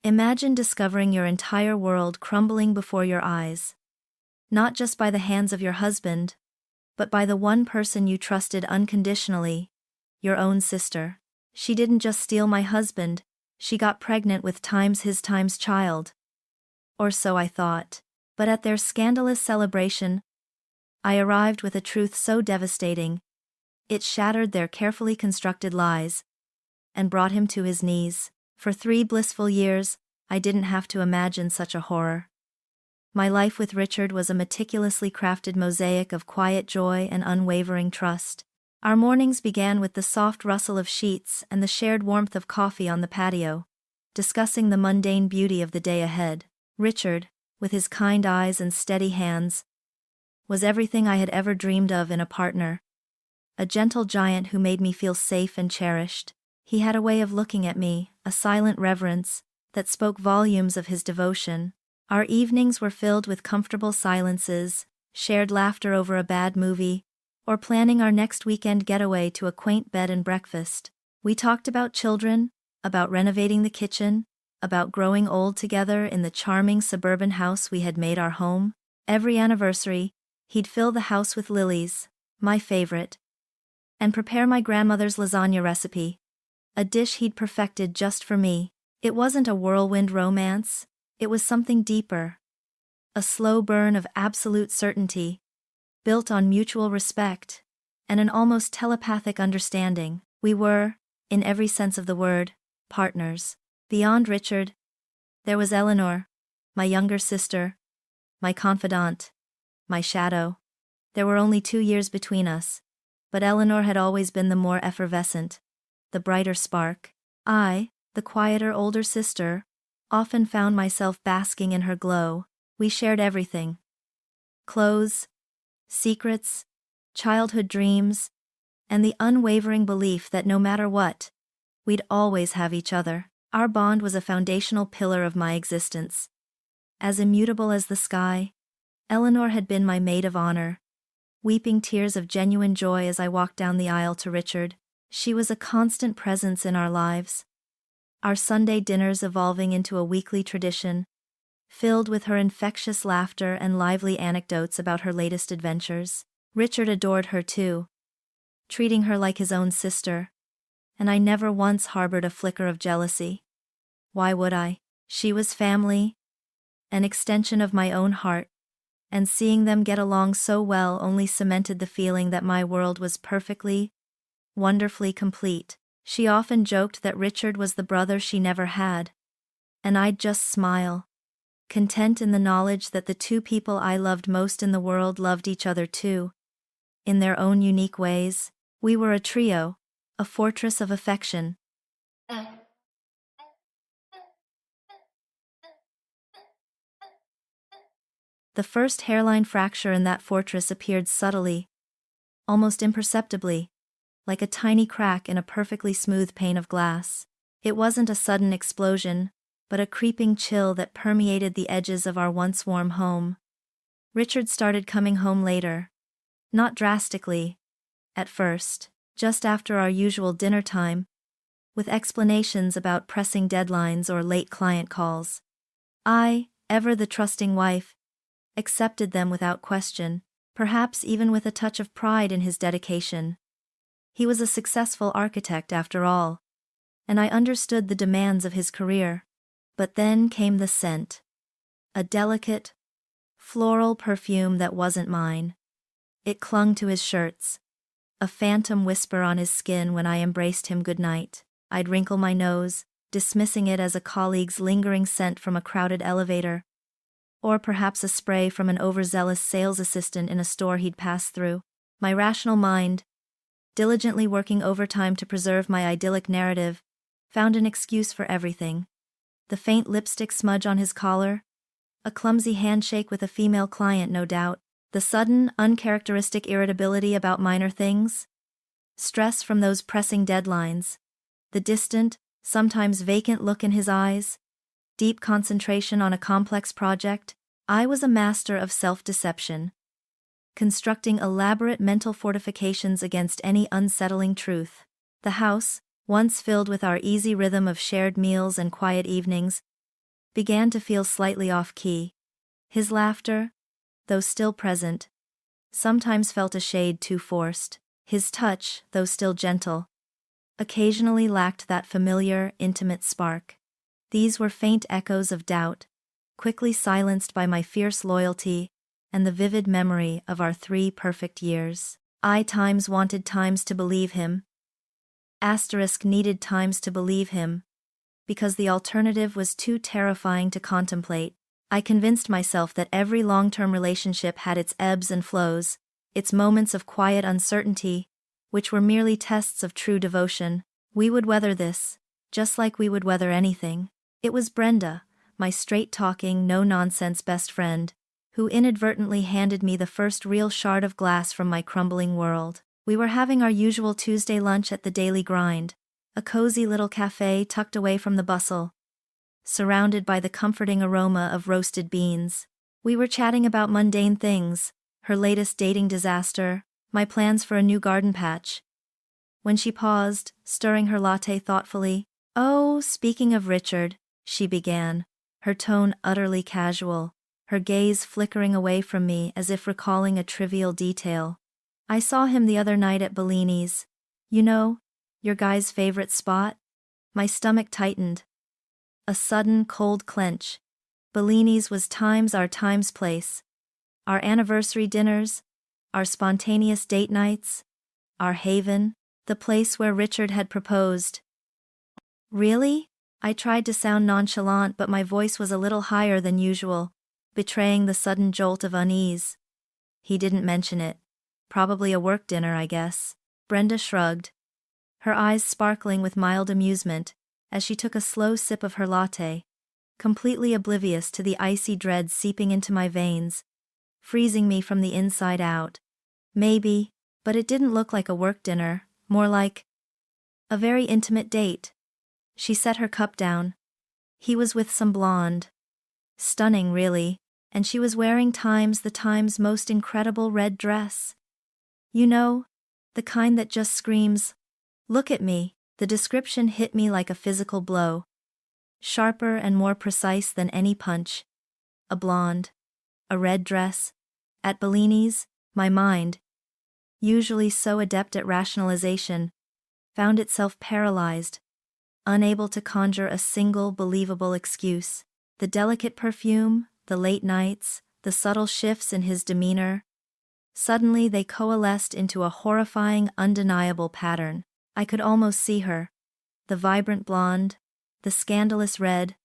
Imagine discovering your entire world crumbling before your eyes. Not just by the hands of your husband, but by the one person you trusted unconditionally, your own sister. She didn't just steal my husband, she got pregnant with his child. Or so I thought. But at their scandalous celebration, I arrived with a truth so devastating, it shattered their carefully constructed lies, and brought him to his knees. For 3 blissful years, I didn't have to imagine such a horror. My life with Richard was a meticulously crafted mosaic of quiet joy and unwavering trust. Our mornings began with the soft rustle of sheets and the shared warmth of coffee on the patio, discussing the mundane beauty of the day ahead. Richard, with his kind eyes and steady hands, was everything I had ever dreamed of in a partner. A gentle giant who made me feel safe and cherished. He had a way of looking at me, a silent reverence, that spoke volumes of his devotion. Our evenings were filled with comfortable silences, shared laughter over a bad movie, or planning our next weekend getaway to a quaint bed and breakfast. We talked about children, about renovating the kitchen, about growing old together in the charming suburban house we had made our home. Every anniversary, he'd fill the house with lilies, my favorite, and prepare my grandmother's lasagna recipe, a dish he'd perfected just for me. It wasn't a whirlwind romance, it was something deeper. A slow burn of absolute certainty, built on mutual respect, and an almost telepathic understanding. We were, in every sense of the word, partners. Beyond Richard, there was Eleanor, my younger sister, my confidant, my shadow. There were only 2 years between us, but Eleanor had always been the more effervescent, the brighter spark. I, the quieter older sister, often found myself basking in her glow. We shared everything. Clothes, secrets, childhood dreams, and the unwavering belief that no matter what, we'd always have each other. Our bond was a foundational pillar of my existence. As immutable as the sky, Eleanor had been my maid of honor, weeping tears of genuine joy as I walked down the aisle to Richard. She was a constant presence in our lives, our Sunday dinners evolving into a weekly tradition, filled with her infectious laughter and lively anecdotes about her latest adventures. Richard adored her too, treating her like his own sister, and I never once harbored a flicker of jealousy. Why would I? She was family, an extension of my own heart, and seeing them get along so well only cemented the feeling that my world was perfectly, wonderfully complete. She often joked that Richard was the brother she never had, and I'd just smile, content in the knowledge that the 2 people I loved most in the world loved each other too, in their own unique ways. We were a trio, a fortress of affection. The first hairline fracture in that fortress appeared subtly, almost imperceptibly, like a tiny crack in a perfectly smooth pane of glass. It wasn't a sudden explosion, but a creeping chill that permeated the edges of our once warm home. Richard started coming home later. Not drastically, at first, just after our usual dinner time, with explanations about pressing deadlines or late client calls. I, ever the trusting wife, accepted them without question, perhaps even with a touch of pride in his dedication. He was a successful architect after all, and I understood the demands of his career. But then came the scent. A delicate, floral perfume that wasn't mine. It clung to his shirts, a phantom whisper on his skin when I embraced him goodnight. I'd wrinkle my nose, dismissing it as a colleague's lingering scent from a crowded elevator, or perhaps a spray from an overzealous sales assistant in a store he'd passed through. My rational mind, diligently working overtime to preserve my idyllic narrative, found an excuse for everything. The faint lipstick smudge on his collar, a clumsy handshake with a female client no doubt, the sudden, uncharacteristic irritability about minor things, stress from those pressing deadlines, the distant, sometimes vacant look in his eyes, deep concentration on a complex project. I was a master of self-deception, constructing elaborate mental fortifications against any unsettling truth. The house, once filled with our easy rhythm of shared meals and quiet evenings, began to feel slightly off-key. His laughter, though still present, sometimes felt a shade too forced. His touch, though still gentle, occasionally lacked that familiar, intimate spark. These were faint echoes of doubt, quickly silenced by my fierce loyalty and the vivid memory of our 3 perfect years. I times wanted times to believe him. Needed times to believe him, because the alternative was too terrifying to contemplate. I convinced myself that every long-term relationship had its ebbs and flows, its moments of quiet uncertainty, which were merely tests of true devotion. We would weather this, just like we would weather anything. It was Brenda, my straight-talking, no-nonsense best friend, who inadvertently handed me the first real shard of glass from my crumbling world. We were having our usual Tuesday lunch at the Daily Grind, a cozy little cafe tucked away from the bustle, surrounded by the comforting aroma of roasted beans. We were chatting about mundane things, her latest dating disaster, my plans for a new garden patch. When she paused, stirring her latte thoughtfully, "Oh, speaking of Richard," she began, her tone utterly casual, her gaze flickering away from me as if recalling a trivial detail. "I saw him the other night at Bellini's. You know, your guy's favorite spot?" My stomach tightened. A sudden, cold clench. Bellini's was our times place. Our anniversary dinners, our spontaneous date nights, our haven, the place where Richard had proposed. "Really?" I tried to sound nonchalant, but my voice was a little higher than usual, betraying the sudden jolt of unease. "He didn't mention it. Probably a work dinner, I guess." Brenda shrugged, her eyes sparkling with mild amusement, as she took a slow sip of her latte, completely oblivious to the icy dread seeping into my veins, freezing me from the inside out. "Maybe, but it didn't look like a work dinner, more like a very intimate date." She set her cup down. "He was with some blonde. Stunning, really, and she was wearing the Times' most incredible red dress. You know, the kind that just screams, 'Look at me.'" The description hit me like a physical blow, sharper and more precise than any punch. A blonde, a red dress, at Bellini's. My mind, usually so adept at rationalization, found itself paralyzed, unable to conjure a single believable excuse. The delicate perfume, the late nights, the subtle shifts in his demeanor. Suddenly they coalesced into a horrifying, undeniable pattern. I could almost see her, the vibrant blonde, the scandalous red,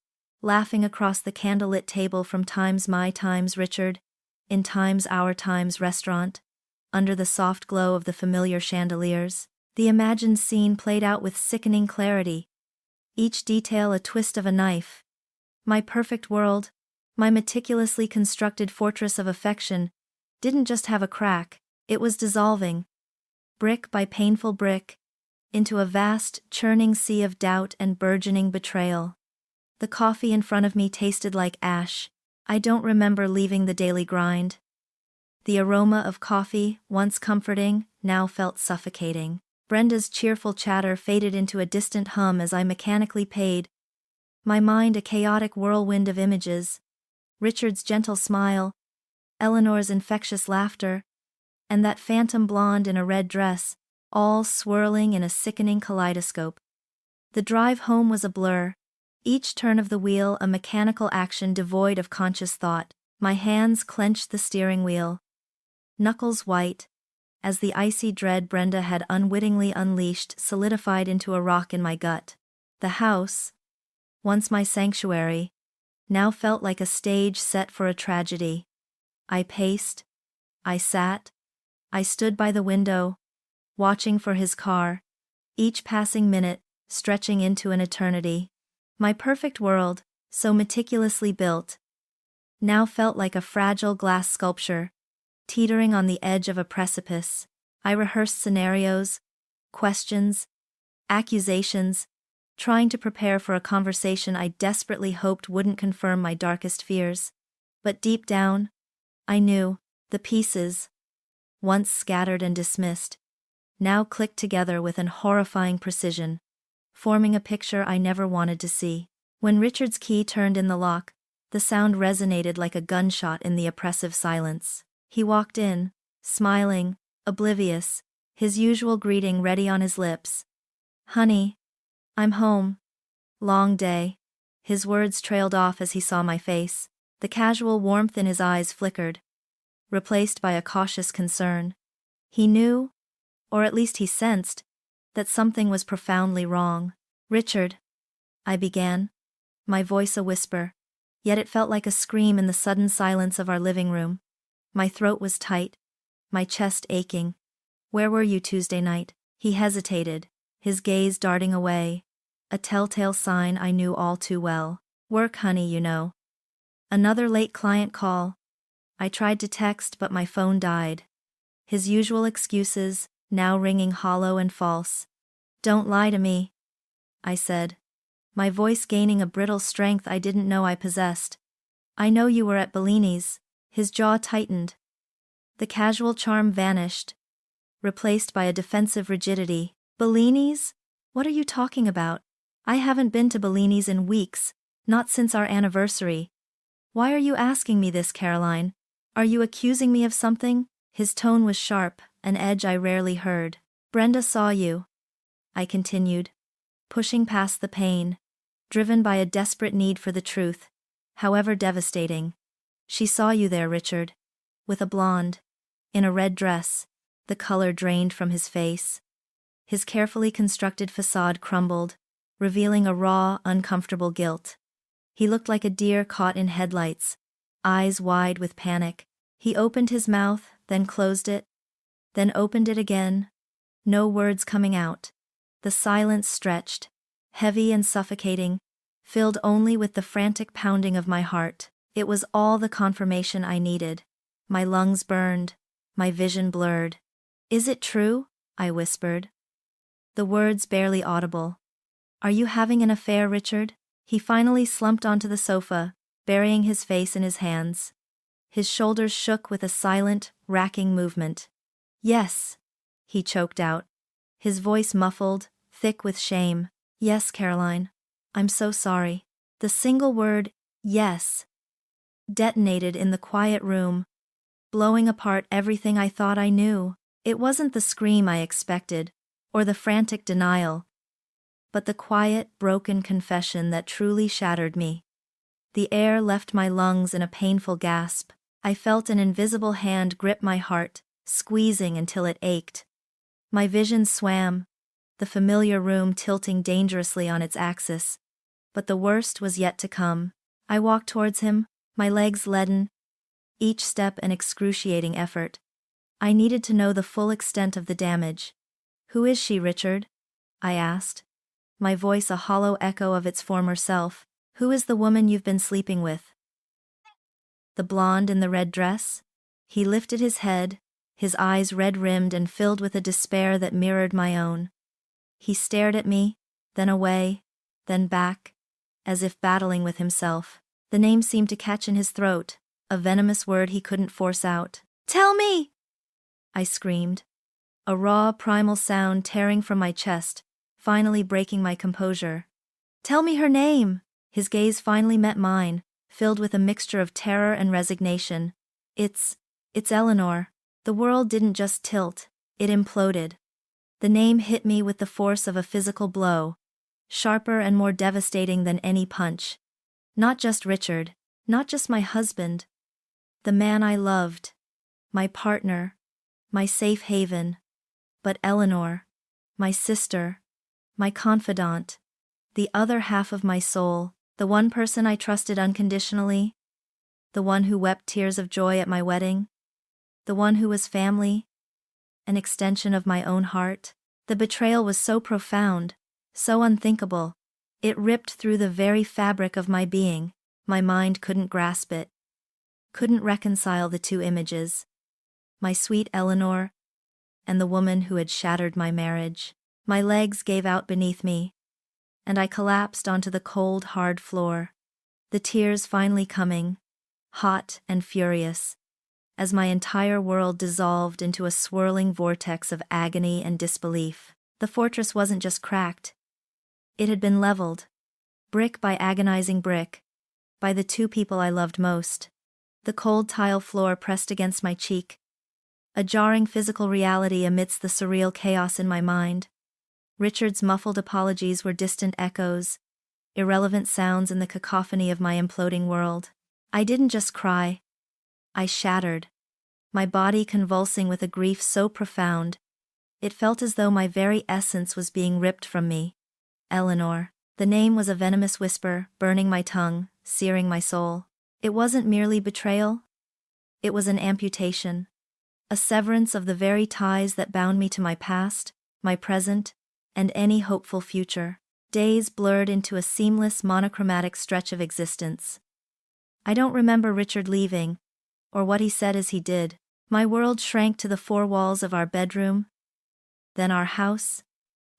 laughing across the candlelit table from My Times Richard, in Our Times restaurant, under the soft glow of the familiar chandeliers. The imagined scene played out with sickening clarity, each detail a twist of a knife. My perfect world, my meticulously constructed fortress of affection, didn't just have a crack, it was dissolving, brick by painful brick, into a vast, churning sea of doubt and burgeoning betrayal. The coffee in front of me tasted like ash. I don't remember leaving the Daily Grind. The aroma of coffee, once comforting, now felt suffocating. Brenda's cheerful chatter faded into a distant hum as I mechanically paid, my mind a chaotic whirlwind of images, Richard's gentle smile, Eleanor's infectious laughter, and that phantom blonde in a red dress, all swirling in a sickening kaleidoscope. The drive home was a blur, each turn of the wheel a mechanical action devoid of conscious thought. My hands clenched the steering wheel, knuckles white, as the icy dread Brenda had unwittingly unleashed solidified into a rock in my gut. The house, once my sanctuary, now felt like a stage set for a tragedy. I paced, I sat, I stood by the window, watching for his car, each passing minute stretching into an eternity. My perfect world, so meticulously built, now felt like a fragile glass sculpture, teetering on the edge of a precipice. I rehearsed scenarios, questions, accusations, trying to prepare for a conversation I desperately hoped wouldn't confirm my darkest fears. But deep down, I knew, the pieces, once scattered and dismissed, now clicked together with an horrifying precision, forming a picture I never wanted to see. When Richard's key turned in the lock, the sound resonated like a gunshot in the oppressive silence. He walked in, smiling, oblivious, his usual greeting ready on his lips. "Honey, I'm home. Long day." His words trailed off as he saw my face. The casual warmth in his eyes flickered, replaced by a cautious concern. He knew, or at least he sensed, that something was profoundly wrong. "Richard," I began, my voice a whisper, yet it felt like a scream in the sudden silence of our living room. My throat was tight, my chest aching. "Where were you Tuesday night?" He hesitated, his gaze darting away, a telltale sign I knew all too well. "Work, honey, you know. Another late client call. I tried to text but my phone died." His usual excuses, now ringing hollow and false. "Don't lie to me," I said, my voice gaining a brittle strength I didn't know I possessed. "I know you were at Bellini's." His jaw tightened. The casual charm vanished, replaced by a defensive rigidity. "Bellini's? What are you talking about? I haven't been to Bellini's in weeks, not since our anniversary. Why are you asking me this, Caroline? Are you accusing me of something?" His tone was sharp, an edge I rarely heard. "Brenda saw you," I continued, pushing past the pain, driven by a desperate need for the truth, however devastating. "She saw you there, Richard. With a blonde. In a red dress." The color drained from his face. His carefully constructed facade crumbled, revealing a raw, uncomfortable guilt. He looked like a deer caught in headlights, eyes wide with panic. He opened his mouth, then closed it, then opened it again, no words coming out. The silence stretched, heavy and suffocating, filled only with the frantic pounding of my heart. It was all the confirmation I needed. My lungs burned, my vision blurred. "Is it true?" I whispered, the words barely audible. "Are you having an affair, Richard?" He finally slumped onto the sofa, burying his face in his hands. His shoulders shook with a silent, racking movement. "Yes," he choked out, his voice muffled, thick with shame. "Yes, Caroline. I'm so sorry." The single word, "yes," detonated in the quiet room, blowing apart everything I thought I knew. It wasn't the scream I expected, or the frantic denial, but the quiet, broken confession that truly shattered me. The air left my lungs in a painful gasp. I felt an invisible hand grip my heart, squeezing until it ached. My vision swam, the familiar room tilting dangerously on its axis. But the worst was yet to come. I walked towards him, my legs leaden, each step an excruciating effort. I needed to know the full extent of the damage. "Who is she, Richard?" I asked, my voice a hollow echo of its former self. "Who is the woman you've been sleeping with?" "The blonde in the red dress?" He lifted his head, his eyes red-rimmed and filled with a despair that mirrored my own. He stared at me, then away, then back, as if battling with himself. The name seemed to catch in his throat, a venomous word he couldn't force out. "Tell me!" I screamed, a raw, primal sound tearing from my chest, finally breaking my composure. "Tell me her name!" His gaze finally met mine, filled with a mixture of terror and resignation. It's Eleanor." The world didn't just tilt, it imploded. The name hit me with the force of a physical blow, sharper and more devastating than any punch. Not just Richard, not just my husband, the man I loved, my partner, my safe haven, but Eleanor, my sister, my confidant, the other half of my soul, the one person I trusted unconditionally, the one who wept tears of joy at my wedding, the one who was family, an extension of my own heart. The betrayal was so profound, so unthinkable. It ripped through the very fabric of my being. My mind couldn't grasp it, couldn't reconcile the two images. My sweet Eleanor, and the woman who had shattered my marriage. My legs gave out beneath me, and I collapsed onto the cold, hard floor, the tears finally coming, hot and furious, as my entire world dissolved into a swirling vortex of agony and disbelief. The fortress wasn't just cracked. It had been leveled, brick by agonizing brick, by the two people I loved most. The cold tile floor pressed against my cheek, a jarring physical reality amidst the surreal chaos in my mind. Richard's muffled apologies were distant echoes, irrelevant sounds in the cacophony of my imploding world. I didn't just cry. I shattered, my body convulsing with a grief so profound, it felt as though my very essence was being ripped from me. Eleanor. The name was a venomous whisper, burning my tongue, searing my soul. It wasn't merely betrayal. It was an amputation. A severance of the very ties that bound me to my past, my present, and any hopeful future. Days blurred into a seamless monochromatic stretch of existence. I don't remember Richard leaving, or what he said as he did. My world shrank to the four walls of our bedroom, then our house,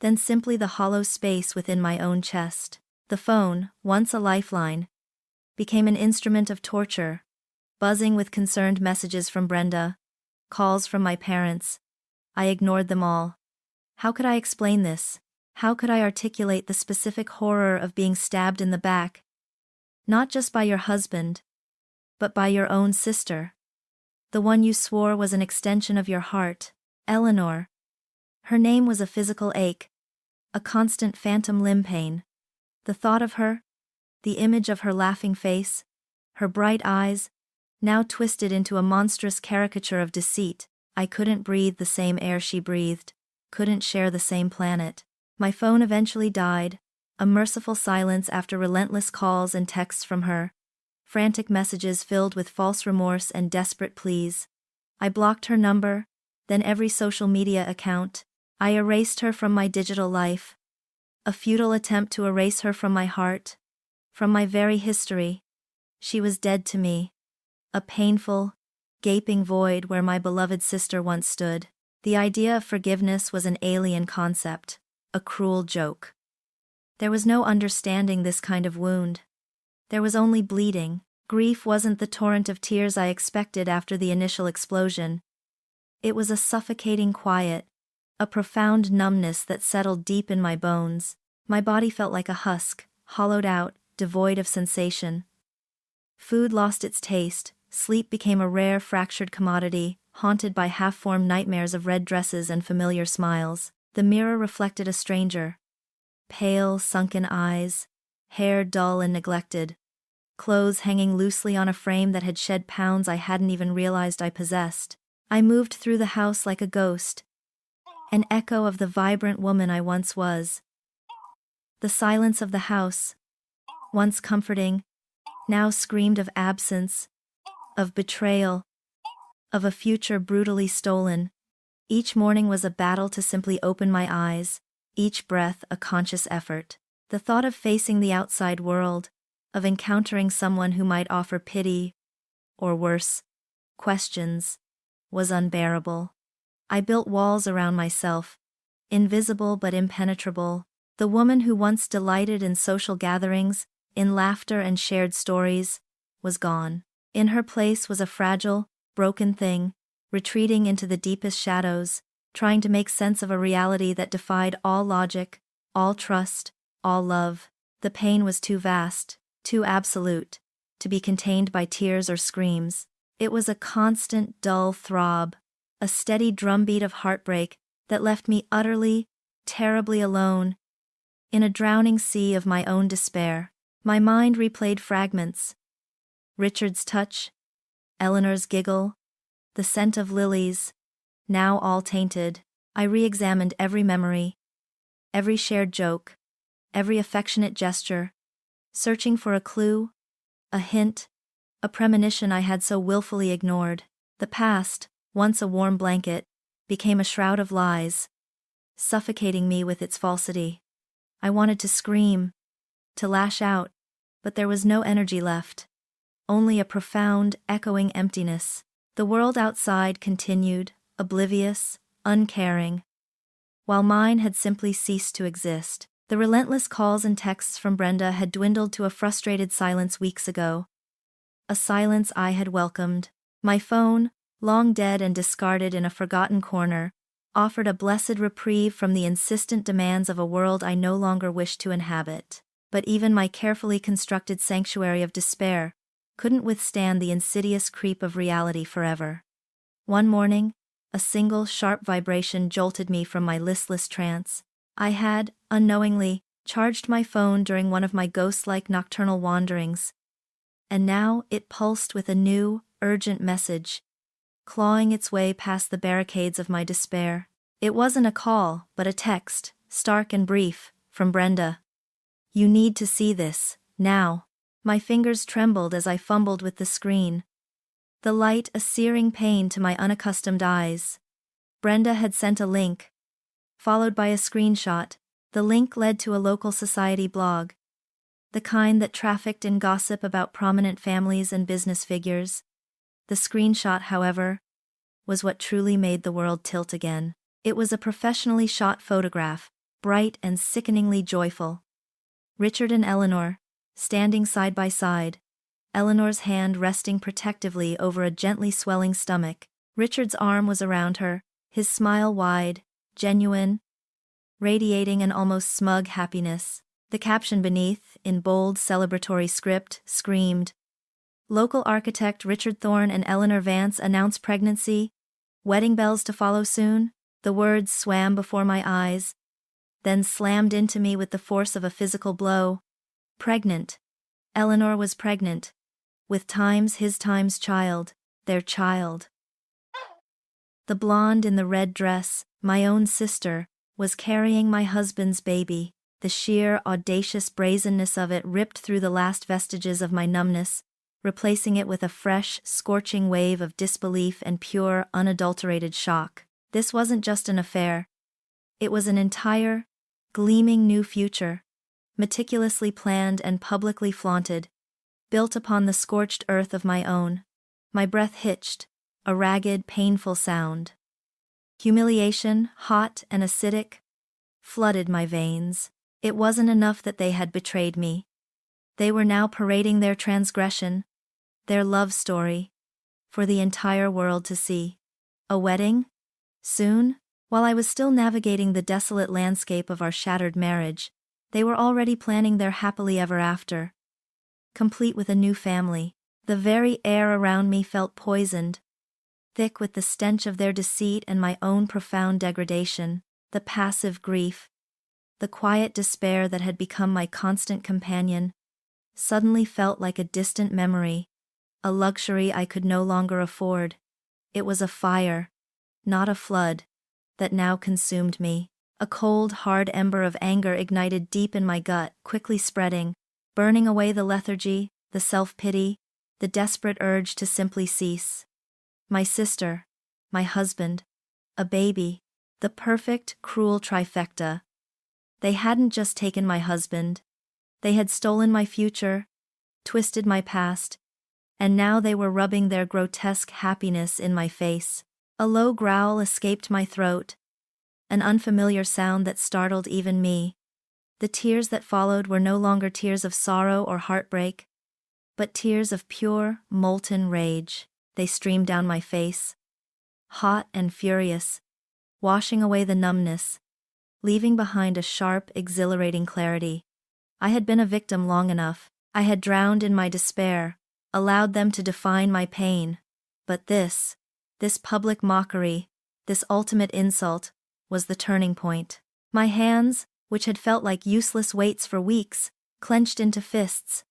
then simply the hollow space within my own chest. The phone, once a lifeline, became an instrument of torture, buzzing with concerned messages from Brenda, calls from my parents. I ignored them all. How could I explain this? How could I articulate the specific horror of being stabbed in the back? Not just by your husband, but by your own sister. The one you swore was an extension of your heart, Eleanor. Her name was a physical ache, a constant phantom limb pain. The thought of her, the image of her laughing face, her bright eyes, now twisted into a monstrous caricature of deceit. I couldn't breathe the same air she breathed, couldn't share the same planet. My phone eventually died, a merciful silence after relentless calls and texts from her, frantic messages filled with false remorse and desperate pleas. I blocked her number, then every social media account. I erased her from my digital life. A futile attempt to erase her from my heart, from my very history. She was dead to me. A painful, gaping void where my beloved sister once stood. The idea of forgiveness was an alien concept, a cruel joke. There was no understanding this kind of wound. There was only bleeding. Grief wasn't the torrent of tears I expected after the initial explosion. It was a suffocating quiet, a profound numbness that settled deep in my bones. My body felt like a husk, hollowed out, devoid of sensation. Food lost its taste, sleep became a rare fractured commodity, haunted by half-formed nightmares of red dresses and familiar smiles. The mirror reflected a stranger. Pale, sunken eyes, hair dull and neglected, clothes hanging loosely on a frame that had shed pounds I hadn't even realized I possessed. I moved through the house like a ghost, an echo of the vibrant woman I once was. The silence of the house, once comforting, now screamed of absence, of betrayal, of a future brutally stolen. Each morning was a battle to simply open my eyes, each breath a conscious effort. The thought of facing the outside world, of encountering someone who might offer pity, or worse, questions, was unbearable. I built walls around myself, invisible but impenetrable. The woman who once delighted in social gatherings, in laughter and shared stories, was gone. In her place was a fragile, broken thing, retreating into the deepest shadows, trying to make sense of a reality that defied all logic, all trust, all love. The pain was too vast, too absolute, to be contained by tears or screams. It was a constant, dull throb, a steady drumbeat of heartbreak that left me utterly, terribly alone, in a drowning sea of my own despair. My mind replayed fragments. Richard's touch, Eleanor's giggle, the scent of lilies, now all tainted. I re-examined every memory, every shared joke, every affectionate gesture, searching for a clue, a hint, a premonition I had so willfully ignored. The past, once a warm blanket, became a shroud of lies, suffocating me with its falsity. I wanted to scream, to lash out, but there was no energy left. Only a profound, echoing emptiness. The world outside continued, oblivious, uncaring, while mine had simply ceased to exist. The relentless calls and texts from Brenda had dwindled to a frustrated silence weeks ago. A silence I had welcomed. My phone, long dead and discarded in a forgotten corner, offered a blessed reprieve from the insistent demands of a world I no longer wished to inhabit. but even my carefully constructed sanctuary of despair couldn't withstand the insidious creep of reality forever. One morning, a single sharp vibration jolted me from my listless trance. I had, unknowingly, charged my phone during one of my ghost-like nocturnal wanderings, and now it pulsed with a new, urgent message, clawing its way past the barricades of my despair. It wasn't a call, but a text, stark and brief, from Brenda. "You need to see this, now." My fingers trembled as I fumbled with the screen, the light a searing pain to my unaccustomed eyes. Brenda had sent a link, followed by a screenshot. The link led to a local society blog, the kind that trafficked in gossip about prominent families and business figures. The screenshot, however, was what truly made the world tilt again. It was a professionally shot photograph, bright and sickeningly joyful. Richard and Eleanor, standing side by side, Eleanor's hand resting protectively over a gently swelling stomach. Richard's arm was around her, his smile wide, genuine, radiating an almost smug happiness. The caption beneath, in bold celebratory script, screamed, "Local architect Richard Thorne and Eleanor Vance announce pregnancy, wedding bells to follow soon." The words swam before my eyes, then slammed into me with the force of a physical blow. Pregnant. Eleanor was pregnant. With his time's child, their child. The blonde in the red dress, my own sister, was carrying my husband's baby. The sheer, audacious brazenness of it ripped through the last vestiges of my numbness, replacing it with a fresh, scorching wave of disbelief and pure, unadulterated shock. This wasn't just an affair. It was an entire, gleaming new future, meticulously planned and publicly flaunted, built upon the scorched earth of my own. My breath hitched, a ragged, painful sound. Humiliation, hot and acidic, flooded my veins. It wasn't enough that they had betrayed me. They were now parading their transgression, their love story, for the entire world to see. A wedding? Soon? While I was still navigating the desolate landscape of our shattered marriage, they were already planning their happily ever after, complete with a new family. The very air around me felt poisoned, thick with the stench of their deceit and my own profound degradation. The passive grief, the quiet despair that had become my constant companion, suddenly felt like a distant memory, a luxury I could no longer afford. It was a fire, not a flood, that now consumed me. A cold, hard ember of anger ignited deep in my gut, quickly spreading, burning away the lethargy, the self-pity, the desperate urge to simply cease. My sister, my husband, a baby, the perfect, cruel trifecta. They hadn't just taken my husband. They had stolen my future, twisted my past, and now they were rubbing their grotesque happiness in my face. A low growl escaped my throat, an unfamiliar sound that startled even me. The tears that followed were no longer tears of sorrow or heartbreak, but tears of pure, molten rage. They streamed down my face, hot and furious, washing away the numbness, leaving behind a sharp, exhilarating clarity. I had been a victim long enough. I had drowned in my despair, allowed them to define my pain. But this public mockery, this ultimate insult, was the turning point. My hands, which had felt like useless weights for weeks, clenched into fists.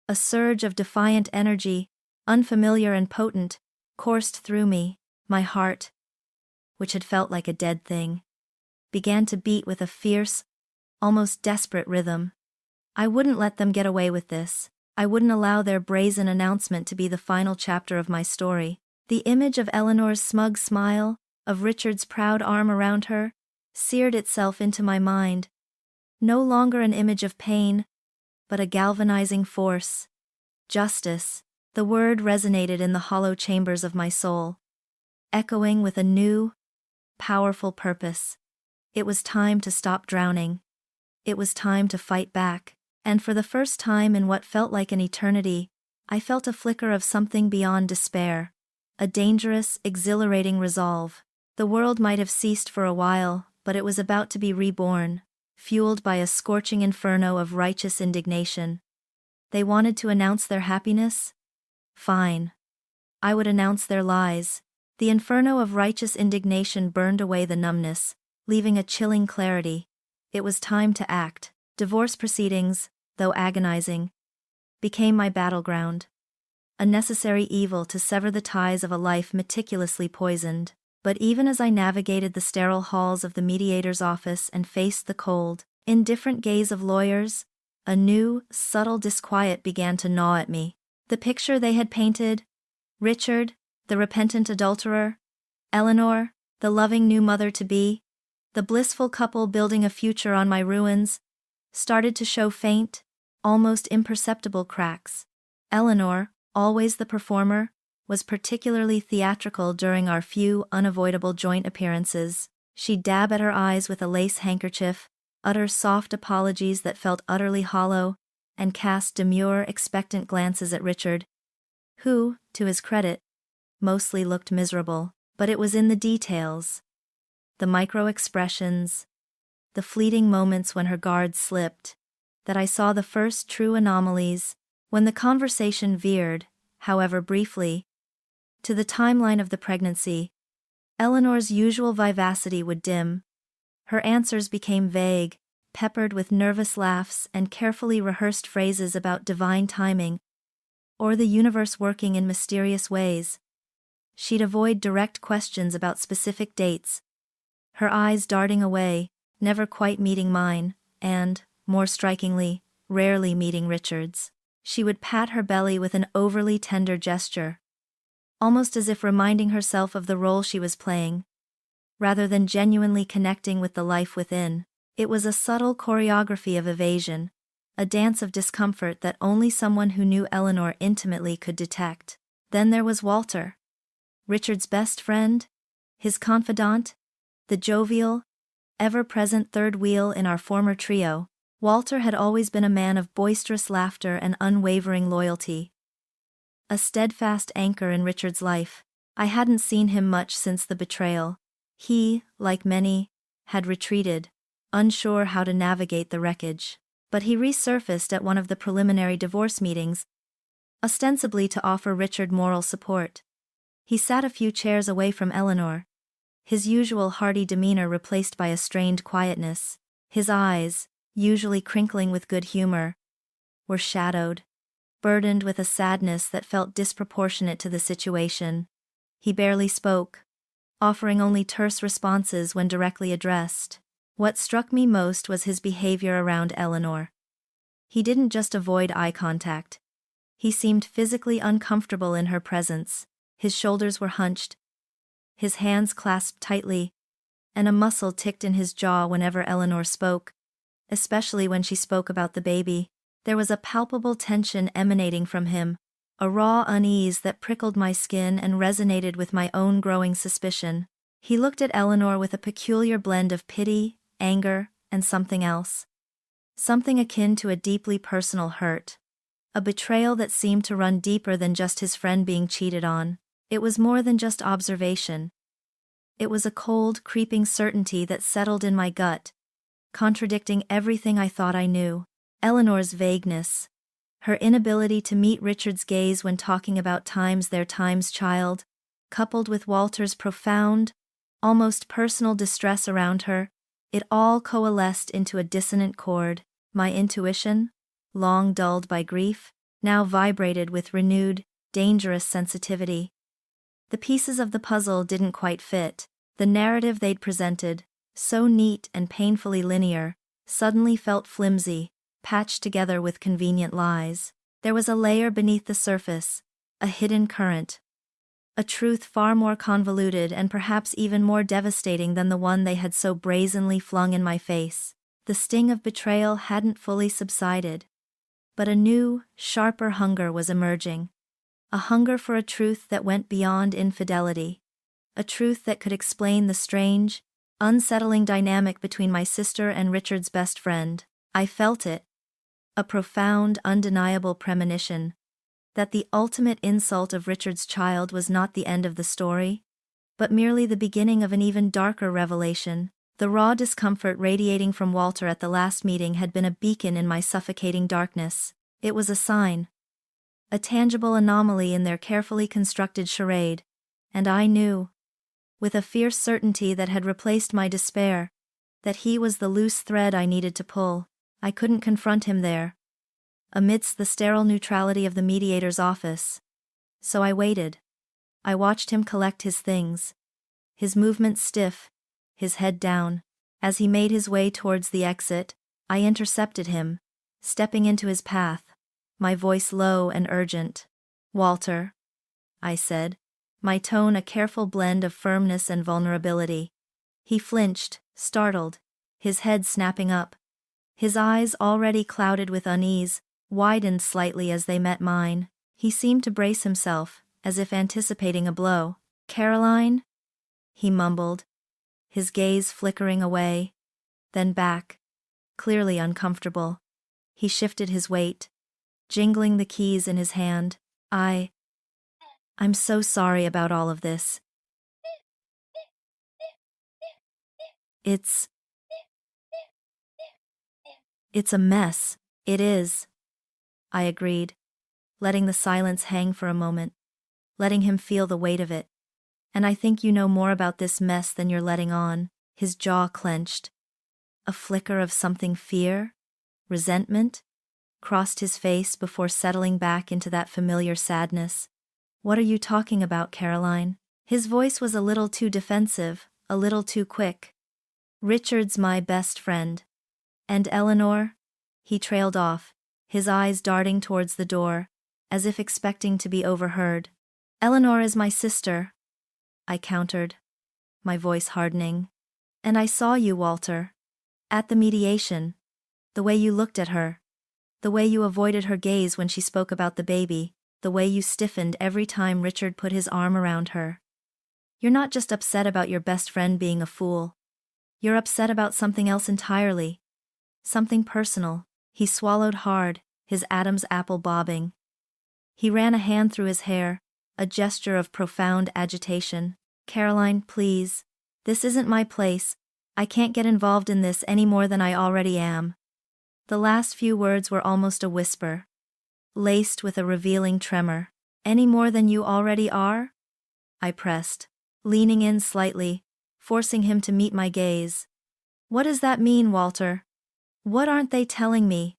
A surge of defiant energy, unfamiliar and potent, coursed through me. My heart, which had felt like a dead thing, began to beat with a fierce, almost desperate rhythm. I wouldn't let them get away with this. I wouldn't allow their brazen announcement to be the final chapter of my story. The image of Eleanor's smug smile, of Richard's proud arm around her, seared itself into my mind. No longer an image of pain, but a galvanizing force. Justice. The word resonated in the hollow chambers of my soul, echoing with a new, powerful purpose. It was time to stop drowning. It was time to fight back. And for the first time in what felt like an eternity, I felt a flicker of something beyond despair. A dangerous, exhilarating resolve. The world might have ceased for a while, but it was about to be reborn. fueled by a scorching inferno of righteous indignation. They wanted to announce their happiness? Fine. I would announce their lies. The inferno of righteous indignation burned away the numbness, leaving a chilling clarity. It was time to act. Divorce proceedings, though agonizing, became my battleground. A necessary evil to sever the ties of a life meticulously poisoned. But even as I navigated the sterile halls of the mediator's office and faced the cold, indifferent gaze of lawyers, a new, subtle disquiet began to gnaw at me. The picture they had painted, Richard, the repentant adulterer, Eleanor, the loving new mother-to-be, the blissful couple building a future on my ruins, started to show faint, almost imperceptible cracks. Eleanor, always the performer, was particularly theatrical during our few unavoidable joint appearances. She'd dab at her eyes with a lace handkerchief, utter soft apologies that felt utterly hollow, and cast demure, expectant glances at Richard, who, to his credit, mostly looked miserable. But it was in the details. The micro-expressions, the fleeting moments when her guard slipped, that I saw the first true anomalies. When the conversation veered, however briefly, to the timeline of the pregnancy, Eleanor's usual vivacity would dim. Her answers became vague, peppered with nervous laughs and carefully rehearsed phrases about divine timing, or the universe working in mysterious ways. She'd avoid direct questions about specific dates, her eyes darting away, never quite meeting mine, and, more strikingly, rarely meeting Richard's. She would pat her belly with an overly tender gesture, almost as if reminding herself of the role she was playing, rather than genuinely connecting with the life within. It was a subtle choreography of evasion, a dance of discomfort that only someone who knew Eleanor intimately could detect. Then there was Walter, Richard's best friend, his confidant, the jovial, ever-present third wheel in our former trio. Walter had always been a man of boisterous laughter and unwavering loyalty, a steadfast anchor in Richard's life. I hadn't seen him much since the betrayal. He, like many, had retreated, unsure how to navigate the wreckage. But he resurfaced at one of the preliminary divorce meetings, ostensibly to offer Richard moral support. He sat a few chairs away from Eleanor, his usual hearty demeanor replaced by a strained quietness. His eyes, usually crinkling with good humor, were shadowed, burdened with a sadness that felt disproportionate to the situation. He barely spoke, offering only terse responses when directly addressed. What struck me most was his behavior around Eleanor. He didn't just avoid eye contact. He seemed physically uncomfortable in her presence. His shoulders were hunched, his hands clasped tightly, and a muscle ticked in his jaw whenever Eleanor spoke, especially when she spoke about the baby. There was a palpable tension emanating from him, a raw unease that prickled my skin and resonated with my own growing suspicion. He looked at Eleanor with a peculiar blend of pity, anger, and something else. Something akin to a deeply personal hurt. A betrayal that seemed to run deeper than just his friend being cheated on. It was more than just observation. It was a cold, creeping certainty that settled in my gut, contradicting everything I thought I knew. Eleanor's vagueness, her inability to meet Richard's gaze when talking about their time's child, coupled with Walter's profound, almost personal distress around her, it all coalesced into a dissonant chord. My intuition, long dulled by grief, now vibrated with renewed, dangerous sensitivity. The pieces of the puzzle didn't quite fit. The narrative they'd presented, so neat and painfully linear, suddenly felt flimsy, patched together with convenient lies. There was a layer beneath the surface, a hidden current. A truth far more convoluted and perhaps even more devastating than the one they had so brazenly flung in my face. The sting of betrayal hadn't fully subsided, but a new, sharper hunger was emerging. A hunger for a truth that went beyond infidelity. A truth that could explain the strange, unsettling dynamic between my sister and Richard's best friend. I felt it. A profound, undeniable premonition. That the ultimate insult of Richard's child was not the end of the story, but merely the beginning of an even darker revelation. The raw discomfort radiating from Walter at the last meeting had been a beacon in my suffocating darkness. It was a sign. A tangible anomaly in their carefully constructed charade. And I knew, with a fierce certainty that had replaced my despair, that he was the loose thread I needed to pull. I couldn't confront him there, amidst the sterile neutrality of the mediator's office. So I waited. I watched him collect his things. His movements stiff, his head down. As he made his way towards the exit, I intercepted him, stepping into his path, my voice low and urgent. "Walter," I said, my tone a careful blend of firmness and vulnerability. He flinched, startled, his head snapping up. His eyes, already clouded with unease, widened slightly as they met mine. He seemed to brace himself, as if anticipating a blow. "Caroline?" he mumbled, his gaze flickering away, then back, clearly uncomfortable. He shifted his weight, jingling the keys in his hand. I'm so sorry about all of this. It's a mess. It is. I agreed, letting the silence hang for a moment, letting him feel the weight of it. "And I think you know more about this mess than you're letting on." His jaw clenched. A flicker of something resentment, crossed his face before settling back into that familiar sadness. "What are you talking about, Caroline?" His voice was a little too defensive, a little too quick. "Richard's my best friend. And Eleanor?" He trailed off, his eyes darting towards the door, as if expecting to be overheard. "Eleanor is my sister," I countered, my voice hardening. "And I saw you, Walter. At the mediation. The way you looked at her. The way you avoided her gaze when she spoke about the baby. The way you stiffened every time Richard put his arm around her. You're not just upset about your best friend being a fool. You're upset about something else entirely. Something personal." He swallowed hard, his Adam's apple bobbing. He ran a hand through his hair, a gesture of profound agitation. "Caroline, please. This isn't my place. I can't get involved in this any more than I already am." The last few words were almost a whisper, laced with a revealing tremor. "Any more than you already are?" I pressed, leaning in slightly, forcing him to meet my gaze. "What does that mean, Walter? What aren't they telling me?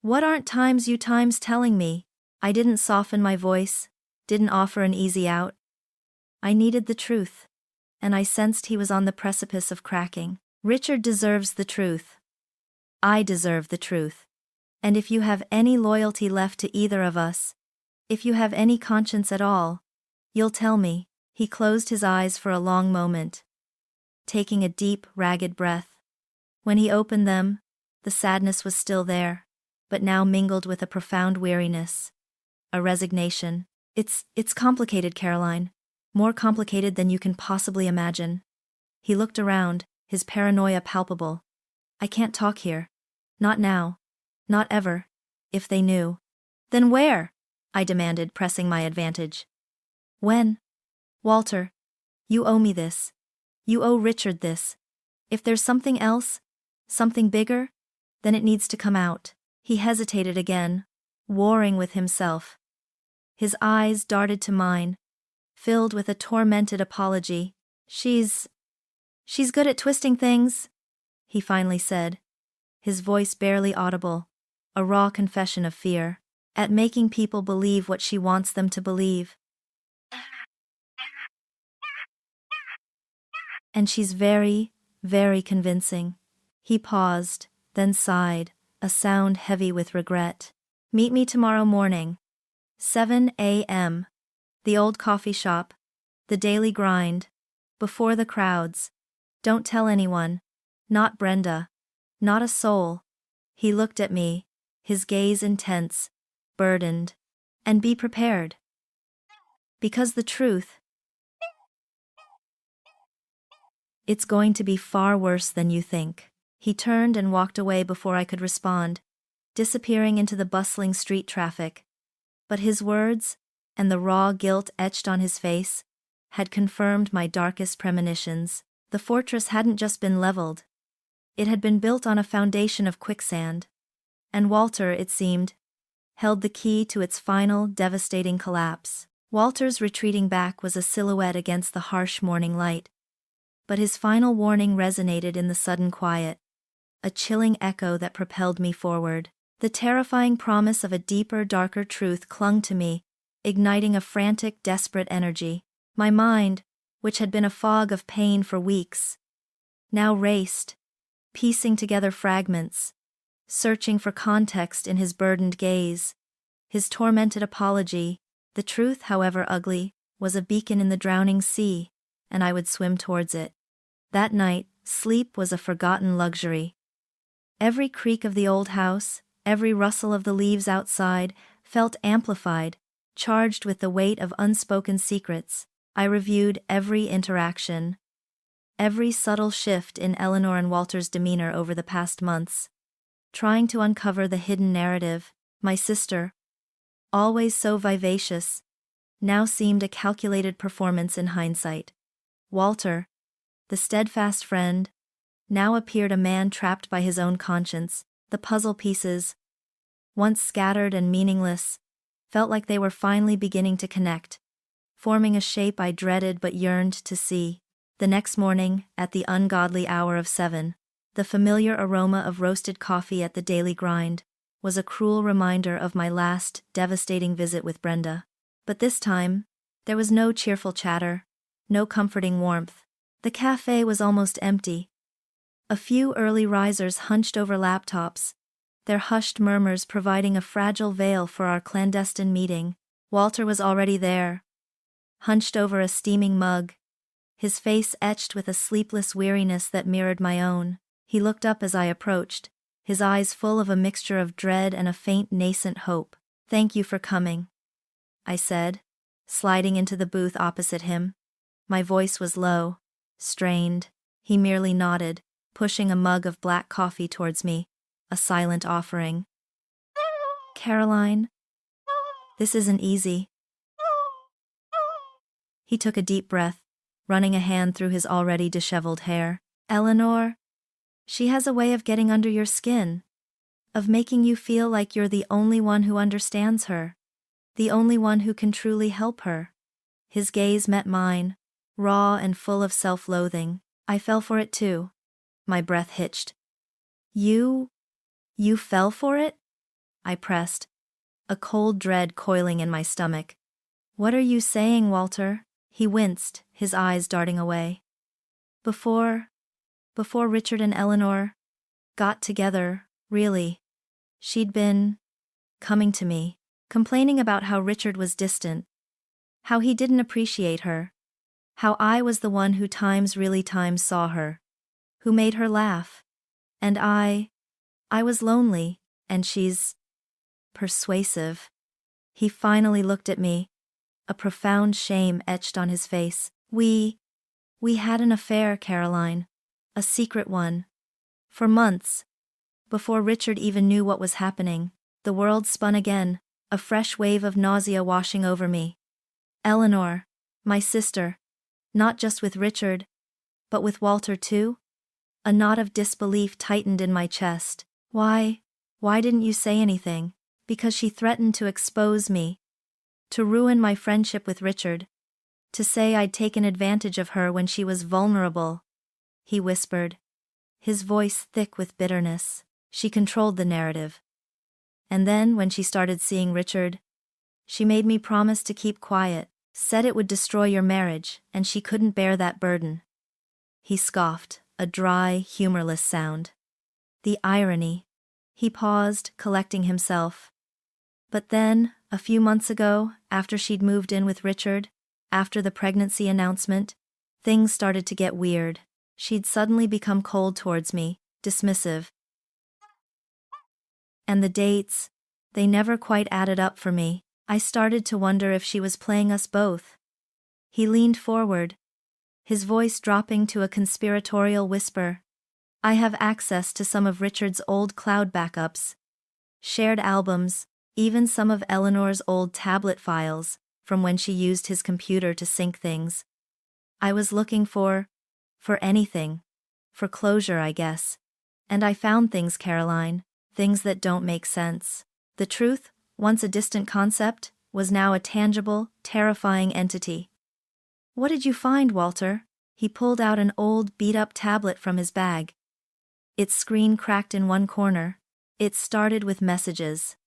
What aren't you times telling me?" I didn't soften my voice, didn't offer an easy out. I needed the truth, and I sensed he was on the precipice of cracking. "Richard deserves the truth. I deserve the truth. And if you have any loyalty left to either of us, if you have any conscience at all, you'll tell me." He closed his eyes for a long moment, taking a deep, ragged breath. When he opened them, the sadness was still there, but now mingled with a profound weariness, a resignation. It's complicated, Caroline. More complicated than you can possibly imagine." He looked around, his paranoia palpable. "I can't talk here. Not now. Not ever. If they knew." "Then where?" I demanded, pressing my advantage. "When? Walter, you owe me this. You owe Richard this. If there's something else, something bigger, then it needs to come out." He hesitated again, warring with himself. His eyes darted to mine, filled with a tormented apology. She's good at twisting things," he finally said, his voice barely audible, a raw confession of fear. "At making people believe what she wants them to believe. And she's very, very convincing." He paused, then sighed, a sound heavy with regret. "Meet me tomorrow morning. 7 a.m. The old coffee shop. The daily grind. Before the crowds. Don't tell anyone. Not Brenda. Not a soul." He looked at me, his gaze intense, burdened. "And be prepared. Because the truth, it's going to be far worse than you think." He turned and walked away before I could respond, disappearing into the bustling street traffic. But his words, and the raw guilt etched on his face, had confirmed my darkest premonitions. The fortress hadn't just been leveled. It had been built on a foundation of quicksand. And Walter, it seemed, held the key to its final, devastating collapse. Walter's retreating back was a silhouette against the harsh morning light. But his final warning resonated in the sudden quiet, a chilling echo that propelled me forward. The terrifying promise of a deeper, darker truth clung to me, igniting a frantic, desperate energy. My mind, which had been a fog of pain for weeks, now raced, piecing together fragments, searching for context in his burdened gaze. His tormented apology, the truth, however ugly, was a beacon in the drowning sea, and I would swim towards it. That night, sleep was a forgotten luxury. Every creak of the old house, every rustle of the leaves outside, felt amplified, charged with the weight of unspoken secrets. I reviewed every interaction, every subtle shift in Eleanor and Walter's demeanor over the past months, trying to uncover the hidden narrative. My sister, always so vivacious, now seemed a calculated performance in hindsight. Walter, the steadfast friend, now appeared a man trapped by his own conscience. The puzzle pieces, once scattered and meaningless, felt like they were finally beginning to connect, forming a shape I dreaded but yearned to see. The next morning, at the ungodly hour of 7, the familiar aroma of roasted coffee at the daily grind was a cruel reminder of my last, devastating visit with Brenda. But this time, there was no cheerful chatter, no comforting warmth. The cafe was almost empty. A few early risers hunched over laptops, their hushed murmurs providing a fragile veil for our clandestine meeting. Walter was already there, hunched over a steaming mug, his face etched with a sleepless weariness that mirrored my own. He looked up as I approached, his eyes full of a mixture of dread and a faint nascent hope. "Thank you for coming," I said, sliding into the booth opposite him. My voice was low, strained. He merely nodded, pushing a mug of black coffee towards me, a silent offering. "Caroline, this isn't easy." He took a deep breath, running a hand through his already disheveled hair. "Eleanor, she has a way of getting under your skin, of making you feel like you're the only one who understands her, the only one who can truly help her." His gaze met mine, raw and full of self-loathing. I fell for it too. My breath hitched. You fell for it?" I pressed, a cold dread coiling in my stomach. "What are you saying, Walter?" He winced, his eyes darting away. Before Richard and Eleanor got together, really, she'd been coming to me, complaining about how Richard was distant, how he didn't appreciate her, how I was the one who times saw her, who made her laugh. And I was lonely, and she's persuasive. He finally looked at me, a profound shame etched on his face. We had an affair, Caroline. A secret one. For months. Before Richard even knew what was happening, the world spun again, a fresh wave of nausea washing over me. Eleanor, my sister, not just with Richard, but with Walter too? A knot of disbelief tightened in my chest. Why didn't you say anything? Because she threatened to expose me, to ruin my friendship with Richard, to say I'd taken advantage of her when she was vulnerable, he whispered, his voice thick with bitterness. She controlled the narrative. And then, when she started seeing Richard, she made me promise to keep quiet, said it would destroy your marriage, and she couldn't bear that burden. He scoffed, a dry, humorless sound. The irony. He paused, collecting himself. But then, a few months ago, after she'd moved in with Richard, after the pregnancy announcement, things started to get weird. She'd suddenly become cold towards me, dismissive. And the dates, they never quite added up for me. I started to wonder if she was playing us both. He leaned forward, his voice dropping to a conspiratorial whisper. I have access to some of Richard's old cloud backups, shared albums, even some of Eleanor's old tablet files, from when she used his computer to sync things. I was looking for For anything. For closure, I guess. And I found things, Caroline. Things that don't make sense. The truth, once a distant concept, was now a tangible, terrifying entity. What did you find, Walter? He pulled out an old, beat-up tablet from his bag. Its screen cracked in one corner. It started with messages.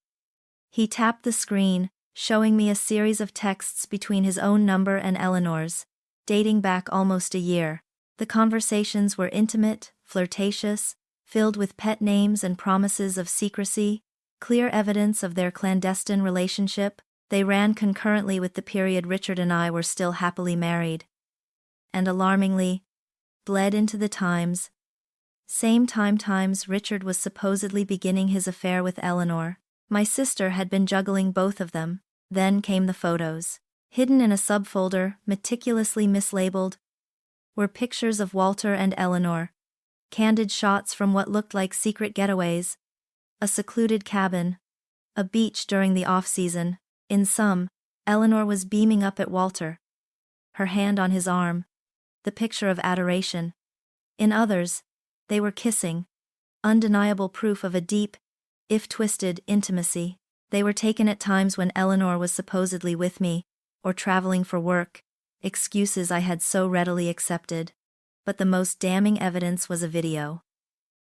He tapped the screen, showing me a series of texts between his own number and Eleanor's, dating back almost a year. The conversations were intimate, flirtatious, filled with pet names and promises of secrecy, clear evidence of their clandestine relationship. They ran concurrently with the period Richard and I were still happily married. And alarmingly, bled into the times. Same times Richard was supposedly beginning his affair with Eleanor. My sister had been juggling both of them. Then came the photos. Hidden in a subfolder, meticulously mislabeled, were pictures of Walter and Eleanor. Candid shots from what looked like secret getaways. A secluded cabin. A beach during the off-season. In some, Eleanor was beaming up at Walter. Her hand on his arm. The picture of adoration. In others, they were kissing. Undeniable proof of a deep, if twisted, intimacy. They were taken at times when Eleanor was supposedly with me, or traveling for work, excuses I had so readily accepted. But the most damning evidence was a video.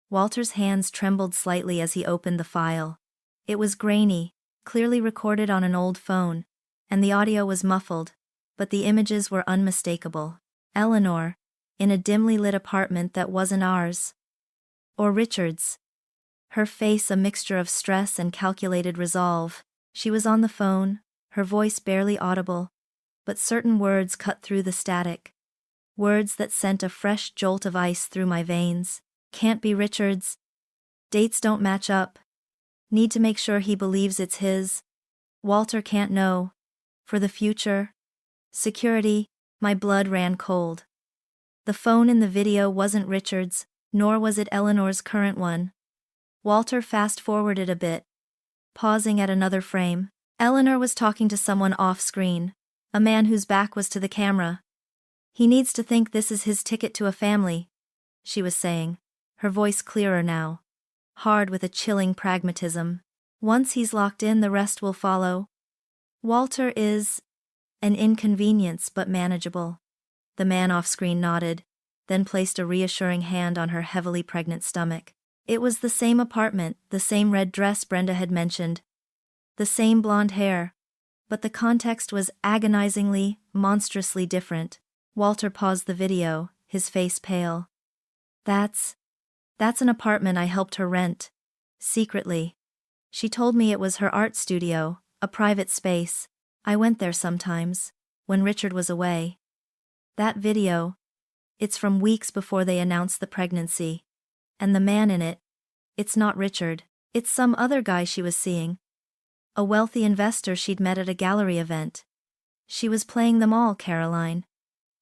Walter's hands trembled slightly as he opened the file. It was grainy, clearly recorded on an old phone, and the audio was muffled, but the images were unmistakable. Eleanor, in a dimly lit apartment that wasn't ours. Or Richard's. Her face a mixture of stress and calculated resolve. She was on the phone, her voice barely audible, but certain words cut through the static. Words that sent a fresh jolt of ice through my veins. Can't be Richard's. Dates don't match up. Need to make sure he believes it's his. Walter can't know. For the future. Security, my blood ran cold. The phone in the video wasn't Richard's, nor was it Eleanor's current one. Walter fast-forwarded a bit, pausing at another frame. Eleanor was talking to someone off-screen, a man whose back was to the camera. He needs to think this is his ticket to a family, she was saying, her voice clearer now, hard with a chilling pragmatism. Once he's locked in, the rest will follow. Walter is an inconvenience but manageable. The man off-screen nodded, then placed a reassuring hand on her heavily pregnant stomach. It was the same apartment, the same red dress Brenda had mentioned, the same blonde hair, but the context was agonizingly, monstrously different. Walter paused the video, his face pale. That's an apartment I helped her rent. Secretly. She told me it was her art studio, a private space. I went there sometimes, when Richard was away. That video, it's from weeks before they announced the pregnancy. And the man in it, it's not Richard, it's some other guy she was seeing. A wealthy investor she'd met at a gallery event. She was playing them all, Caroline.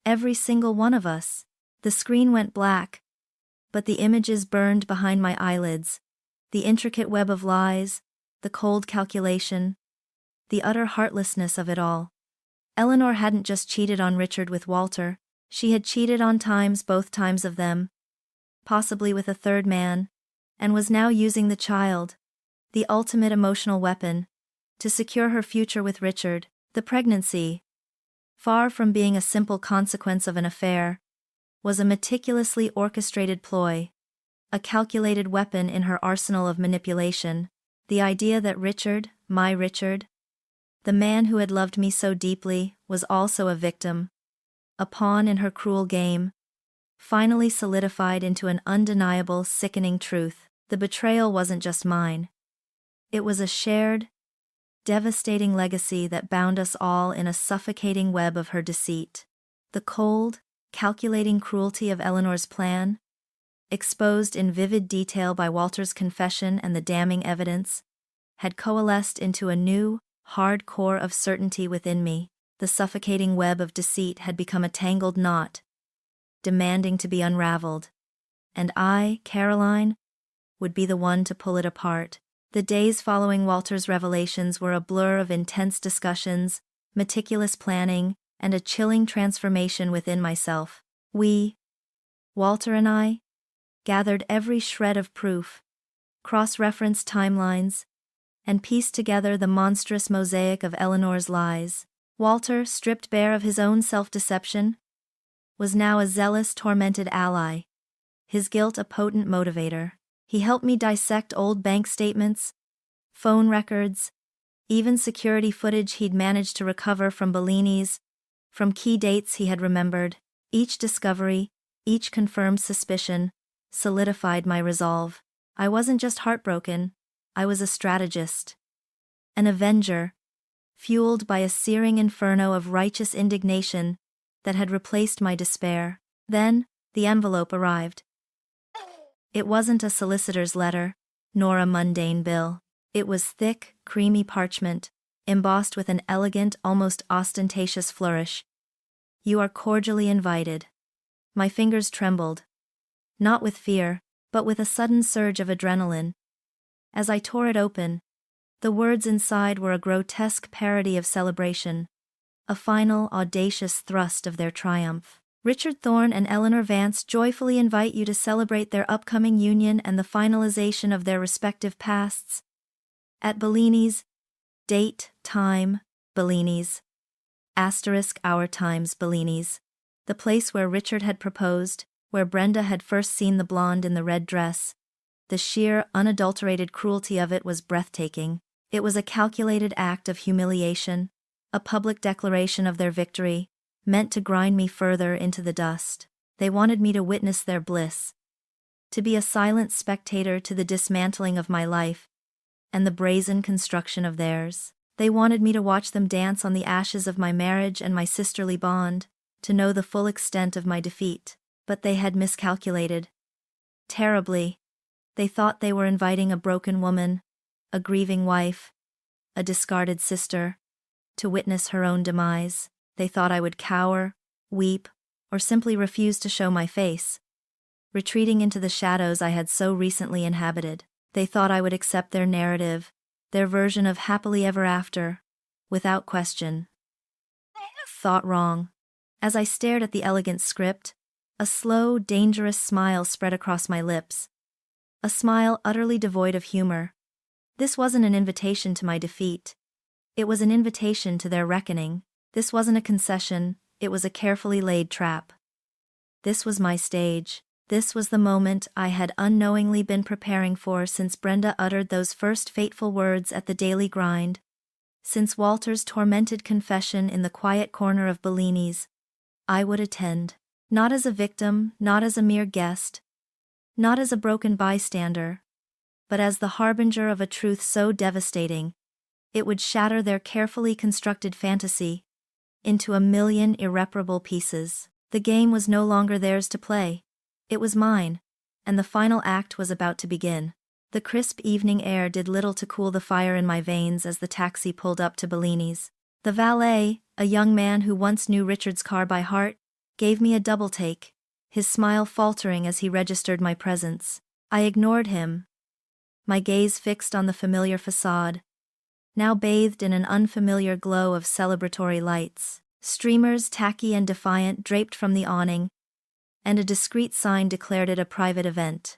Every single one of us. The screen went black, but the images burned behind my eyelids. The intricate web of lies, the cold calculation, the utter heartlessness of it all. Eleanor hadn't just cheated on Richard with Walter, she had cheated on both times of them, possibly with a third man, and was now using the child, the ultimate emotional weapon, to secure her future with Richard. The pregnancy, far from being a simple consequence of an affair, was a meticulously orchestrated ploy, a calculated weapon in her arsenal of manipulation. The idea that Richard, my Richard, the man who had loved me so deeply, was also a victim, a pawn in her cruel game, finally solidified into an undeniable, sickening truth. The betrayal wasn't just mine. It was a shared, devastating legacy that bound us all in a suffocating web of her deceit. The cold, calculating cruelty of Eleanor's plan, exposed in vivid detail by Walter's confession and the damning evidence, had coalesced into a new, hard core of certainty within me. The suffocating web of deceit had become a tangled knot, demanding to be unraveled. And I, Caroline, would be the one to pull it apart. The days following Walter's revelations were a blur of intense discussions, meticulous planning, and a chilling transformation within myself. We, Walter and I gathered every shred of proof, cross-referenced timelines, and pieced together the monstrous mosaic of Eleanor's lies. Walter, stripped bare of his own self-deception, was now a zealous, tormented ally, his guilt a potent motivator. He helped me dissect old bank statements, phone records, even security footage he'd managed to recover from Bellini's, from key dates he had remembered. Each discovery, each confirmed suspicion, solidified my resolve. I wasn't just heartbroken, I was a strategist. An avenger, fueled by a searing inferno of righteous indignation that had replaced my despair. Then, the envelope arrived. It wasn't a solicitor's letter, nor a mundane bill. It was thick, creamy parchment, embossed with an elegant, almost ostentatious flourish. "You are cordially invited." My fingers trembled. Not with fear, but with a sudden surge of adrenaline. As I tore it open, the words inside were a grotesque parody of celebration, a final, audacious thrust of their triumph. "Richard Thorne and Eleanor Vance joyfully invite you to celebrate their upcoming union and the finalization of their respective pasts. At Bellini's, date, time, Bellini's. Our times Bellini's. The place where Richard had proposed, where Brenda had first seen the blonde in the red dress. The sheer, unadulterated cruelty of it was breathtaking. It was a calculated act of humiliation, a public declaration of their victory, meant to grind me further into the dust. They wanted me to witness their bliss, to be a silent spectator to the dismantling of my life, and the brazen construction of theirs. They wanted me to watch them dance on the ashes of my marriage and my sisterly bond, to know the full extent of my defeat. But they had miscalculated. Terribly. They thought they were inviting a broken woman, a grieving wife, a discarded sister, to witness her own demise. They thought I would cower, weep, or simply refuse to show my face, retreating into the shadows I had so recently inhabited. They thought I would accept their narrative, their version of happily ever after, without question. Thought wrong. As I stared at the elegant script, a slow, dangerous smile spread across my lips. A smile utterly devoid of humor. This wasn't an invitation to my defeat. It was an invitation to their reckoning. This wasn't a concession, it was a carefully laid trap. This was my stage. This was the moment I had unknowingly been preparing for since Brenda uttered those first fateful words at the daily grind. Since Walter's tormented confession in the quiet corner of Bellini's. I would attend. Not as a victim, not as a mere guest, not as a broken bystander, but as the harbinger of a truth so devastating, it would shatter their carefully constructed fantasy into a million irreparable pieces. The game was no longer theirs to play. It was mine, and the final act was about to begin. The crisp evening air did little to cool the fire in my veins as the taxi pulled up to Bellini's. The valet, a young man who once knew Richard's car by heart, gave me a double take, his smile faltering as he registered my presence. I ignored him, my gaze fixed on the familiar facade, now bathed in an unfamiliar glow of celebratory lights. Streamers, tacky and defiant, draped from the awning, and a discreet sign declared it a private event.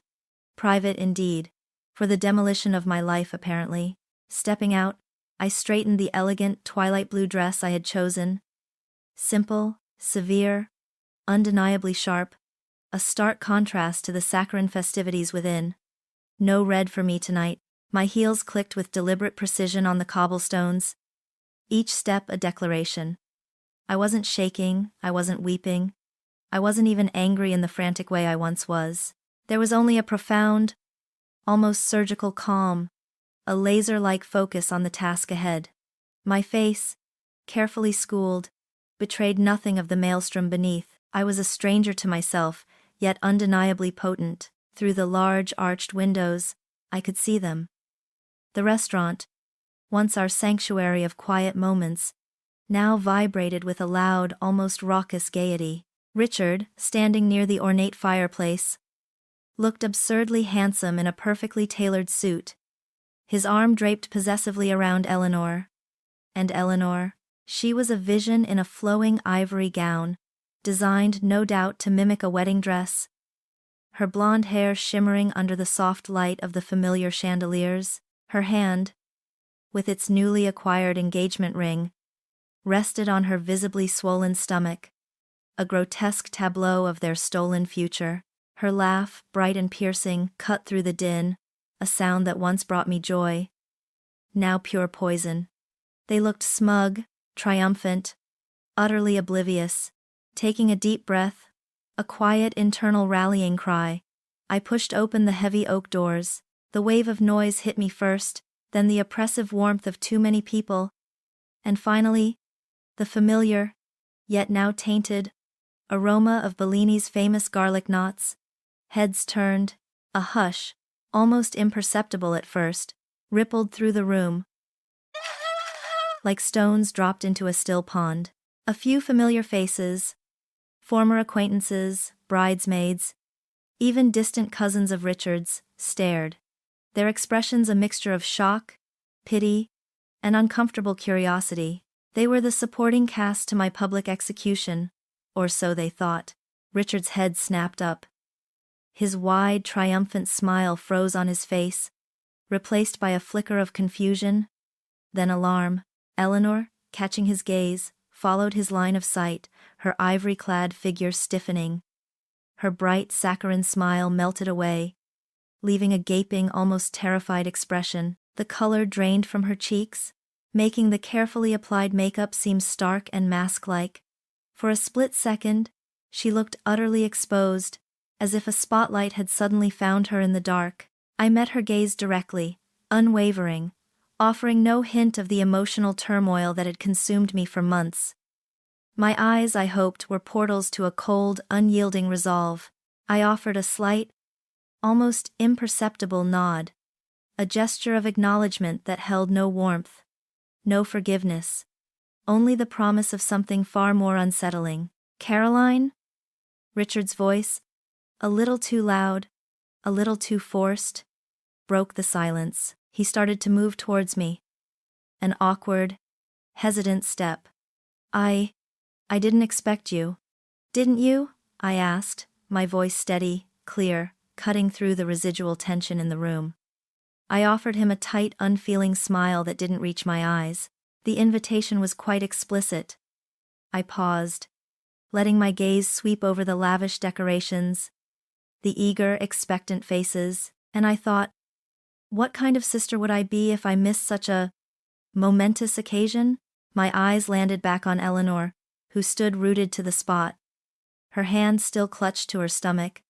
Private indeed, for the demolition of my life apparently. Stepping out, I straightened the elegant, twilight blue dress I had chosen. Simple, severe, undeniably sharp, a stark contrast to the saccharine festivities within. No red for me tonight. My heels clicked with deliberate precision on the cobblestones, each step a declaration. I wasn't shaking, I wasn't weeping, I wasn't even angry in the frantic way I once was. There was only a profound, almost surgical calm, a laser-like focus on the task ahead. My face, carefully schooled, betrayed nothing of the maelstrom beneath. I was a stranger to myself, yet undeniably potent. Through the large, arched windows, I could see them. The restaurant, once our sanctuary of quiet moments, now vibrated with a loud, almost raucous gaiety. Richard, standing near the ornate fireplace, looked absurdly handsome in a perfectly tailored suit, his arm draped possessively around Eleanor. And Eleanor, she was a vision in a flowing ivory gown, designed no doubt to mimic a wedding dress, her blonde hair shimmering under the soft light of the familiar chandeliers. Her hand, with its newly acquired engagement ring, rested on her visibly swollen stomach, a grotesque tableau of their stolen future. Her laugh, bright and piercing, cut through the din, a sound that once brought me joy, now pure poison. They looked smug, triumphant, utterly oblivious. Taking a deep breath, a quiet internal rallying cry, I pushed open the heavy oak doors. The wave of noise hit me first, then the oppressive warmth of too many people, and finally, the familiar, yet now tainted, aroma of Bellini's famous garlic knots. Heads turned, a hush, almost imperceptible at first, rippled through the room, like stones dropped into a still pond. A few familiar faces, former acquaintances, bridesmaids, even distant cousins of Richard's, stared, their expressions a mixture of shock, pity, and uncomfortable curiosity. They were the supporting cast to my public execution, or so they thought. Richard's head snapped up. His wide, triumphant smile froze on his face, replaced by a flicker of confusion, then alarm. Eleanor, catching his gaze, followed his line of sight, her ivory-clad figure stiffening. Her bright, saccharine smile melted away, leaving a gaping, almost terrified expression. The color drained from her cheeks, making the carefully applied makeup seem stark and mask-like. For a split second, she looked utterly exposed, as if a spotlight had suddenly found her in the dark. I met her gaze directly, unwavering, offering no hint of the emotional turmoil that had consumed me for months. My eyes, I hoped, were portals to a cold, unyielding resolve. I offered a slight, almost imperceptible nod, a gesture of acknowledgement that held no warmth, no forgiveness, only the promise of something far more unsettling. "Caroline?" Richard's voice, a little too loud, a little too forced, broke the silence. He started to move towards me. An awkward, hesitant step. I didn't expect you. Didn't you?" I asked, my voice steady, clear, cutting through the residual tension in the room. I offered him a tight, unfeeling smile that didn't reach my eyes. The invitation was quite explicit. I paused, letting my gaze sweep over the lavish decorations, the eager, expectant faces, and I thought, what kind of sister would I be if I missed such a momentous occasion? My eyes landed back on Eleanor, who stood rooted to the spot, her hand still clutched to her stomach,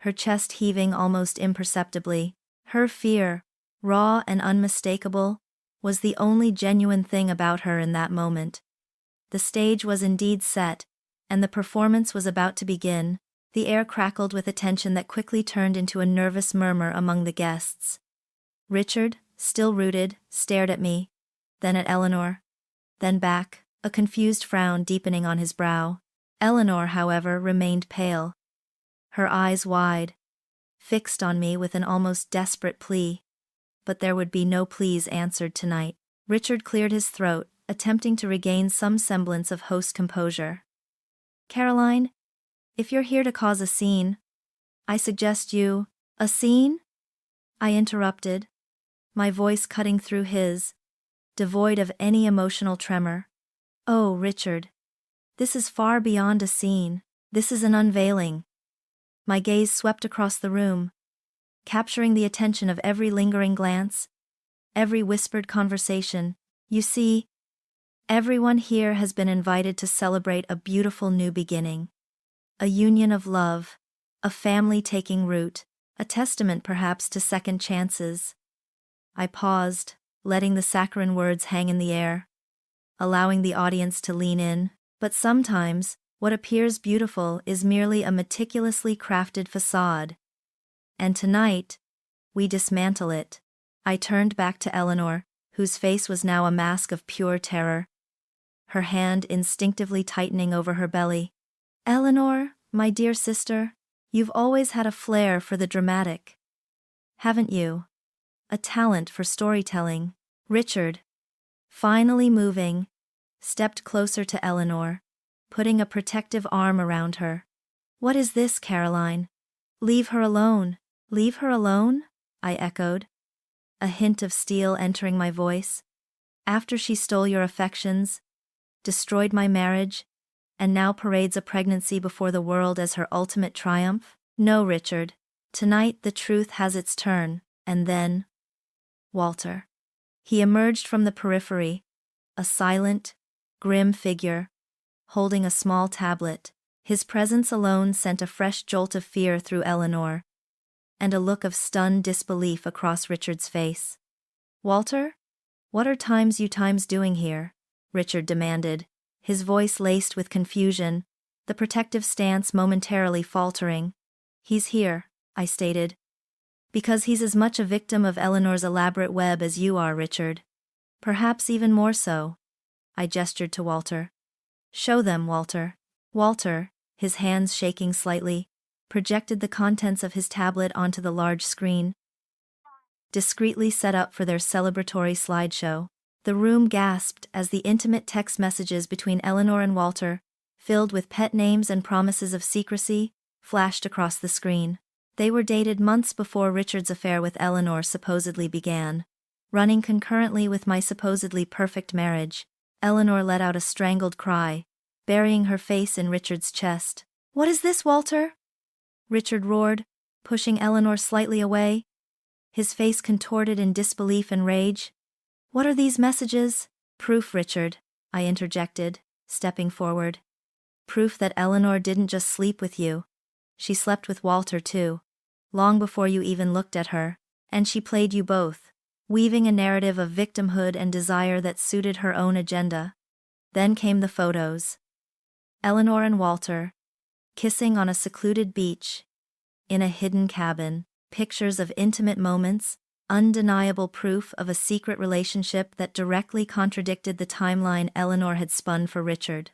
her chest heaving almost imperceptibly. Her fear, raw and unmistakable, was the only genuine thing about her in that moment. The stage was indeed set, and the performance was about to begin. The air crackled with attention that quickly turned into a nervous murmur among the guests. Richard, still rooted, stared at me, then at Eleanor, then back, a confused frown deepening on his brow. Eleanor, however, remained pale, her eyes wide, fixed on me with an almost desperate plea. But there would be no pleas answered tonight. Richard cleared his throat, attempting to regain some semblance of host composure. "Caroline, if you're here to cause a scene, I suggest you—" "A scene?" I interrupted, my voice cutting through his, devoid of any emotional tremor. "Oh, Richard, this is far beyond a scene. This is an unveiling." My gaze swept across the room, capturing the attention of every lingering glance, every whispered conversation. "You see, everyone here has been invited to celebrate a beautiful new beginning. A union of love, a family taking root, a testament perhaps to second chances." I paused, letting the saccharine words hang in the air, allowing the audience to lean in. But sometimes, what appears beautiful is merely a meticulously crafted facade. And tonight, we dismantle it. I turned back to Eleanor, whose face was now a mask of pure terror, her hand instinctively tightening over her belly. "Eleanor, my dear sister, you've always had a flair for the dramatic, haven't you? A talent for storytelling." Richard, finally moving, stepped closer to Eleanor, putting a protective arm around her. "What is this, Caroline? Leave her alone. Leave her alone? I echoed, a hint of steel entering my voice. After she stole your affections, destroyed my marriage, and now parades a pregnancy before the world as her ultimate triumph? No, Richard. Tonight the truth has its turn, and then… Walter. He emerged from the periphery, a silent, grim figure, holding a small tablet. His presence alone sent a fresh jolt of fear through Eleanor, and a look of stunned disbelief across Richard's face. Walter? What are you doing here? Richard demanded, his voice laced with confusion, the protective stance momentarily faltering. He's here, I stated. Because he's as much a victim of Eleanor's elaborate web as you are, Richard. Perhaps even more so. I gestured to Walter. Show them, Walter. Walter, his hands shaking slightly, projected the contents of his tablet onto the large screen, discreetly set up for their celebratory slideshow. The room gasped as the intimate text messages between Eleanor and Walter, filled with pet names and promises of secrecy, flashed across the screen. They were dated months before Richard's affair with Eleanor supposedly began. Running concurrently with my supposedly perfect marriage, Eleanor let out a strangled cry, burying her face in Richard's chest. What is this, Walter? Richard roared, pushing Eleanor slightly away, his face contorted in disbelief and rage. What are these messages? Proof, Richard, I interjected, stepping forward. Proof that Eleanor didn't just sleep with you. She slept with Walter too, long before you even looked at her, and she played you both, weaving a narrative of victimhood and desire that suited her own agenda. Then came the photos. Eleanor and Walter, kissing on a secluded beach, in a hidden cabin, pictures of intimate moments, undeniable proof of a secret relationship that directly contradicted the timeline Eleanor had spun for Richard.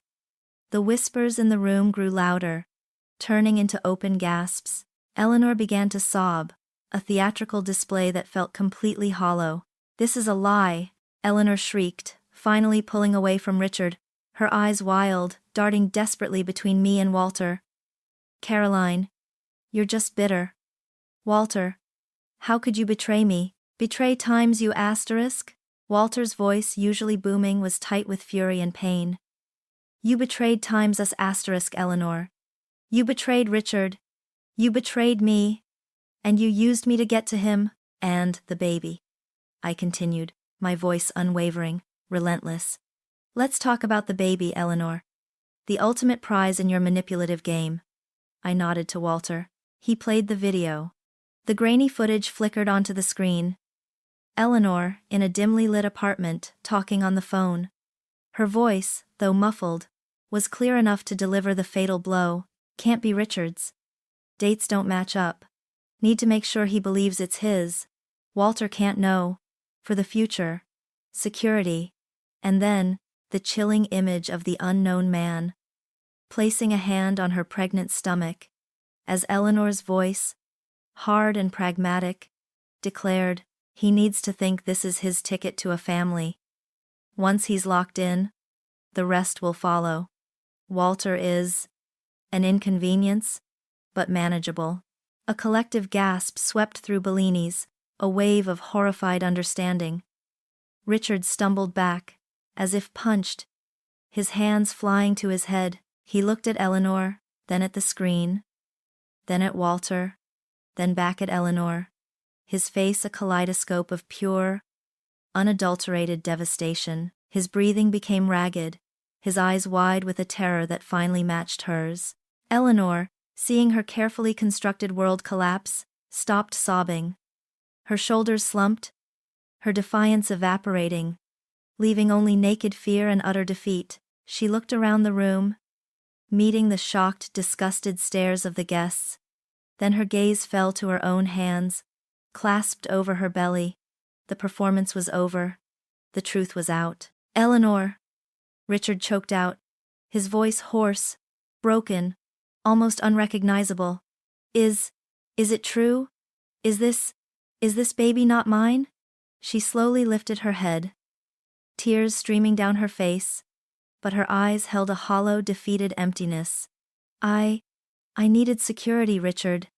The whispers in the room grew louder, turning into open gasps. Eleanor began to sob, a theatrical display that felt completely hollow. This is a lie, Eleanor shrieked, finally pulling away from Richard, her eyes wild, darting desperately between me and Walter. Caroline, you're just bitter. Walter, how could you betray me? Betray times you asterisk? Walter's voice, usually booming, was tight with fury and pain. You betrayed times us asterisk, Eleanor. You betrayed Richard. You betrayed me. And you used me to get to him, and the baby. I continued, my voice unwavering, relentless. Let's talk about the baby, Eleanor. The ultimate prize in your manipulative game. I nodded to Walter. He played the video. The grainy footage flickered onto the screen. Eleanor, in a dimly lit apartment, talking on the phone. Her voice, though muffled, was clear enough to deliver the fatal blow. Can't be Richard's. Dates don't match up. Need to make sure he believes it's his. Walter can't know. For the future. Security. And then, the chilling image of the unknown man, placing a hand on her pregnant stomach, as Eleanor's voice, hard and pragmatic, declared, he needs to think this is his ticket to a family. Once he's locked in, the rest will follow. Walter is an inconvenience, but manageable. A collective gasp swept through Bellini's, a wave of horrified understanding. Richard stumbled back, as if punched, his hands flying to his head. He looked at Eleanor, then at the screen, then at Walter, then back at Eleanor, his face a kaleidoscope of pure, unadulterated devastation. His breathing became ragged, his eyes wide with a terror that finally matched hers. Eleanor, seeing her carefully constructed world collapse, stopped sobbing. Her shoulders slumped, her defiance evaporating, leaving only naked fear and utter defeat. She looked around the room, meeting the shocked, disgusted stares of the guests. Then her gaze fell to her own hands, clasped over her belly. The performance was over. The truth was out. Eleanor, Richard choked out, his voice hoarse, broken, almost unrecognizable. Is it true? Is this baby not mine? She slowly lifted her head, tears streaming down her face, but her eyes held a hollow, defeated emptiness. I needed security, Richard.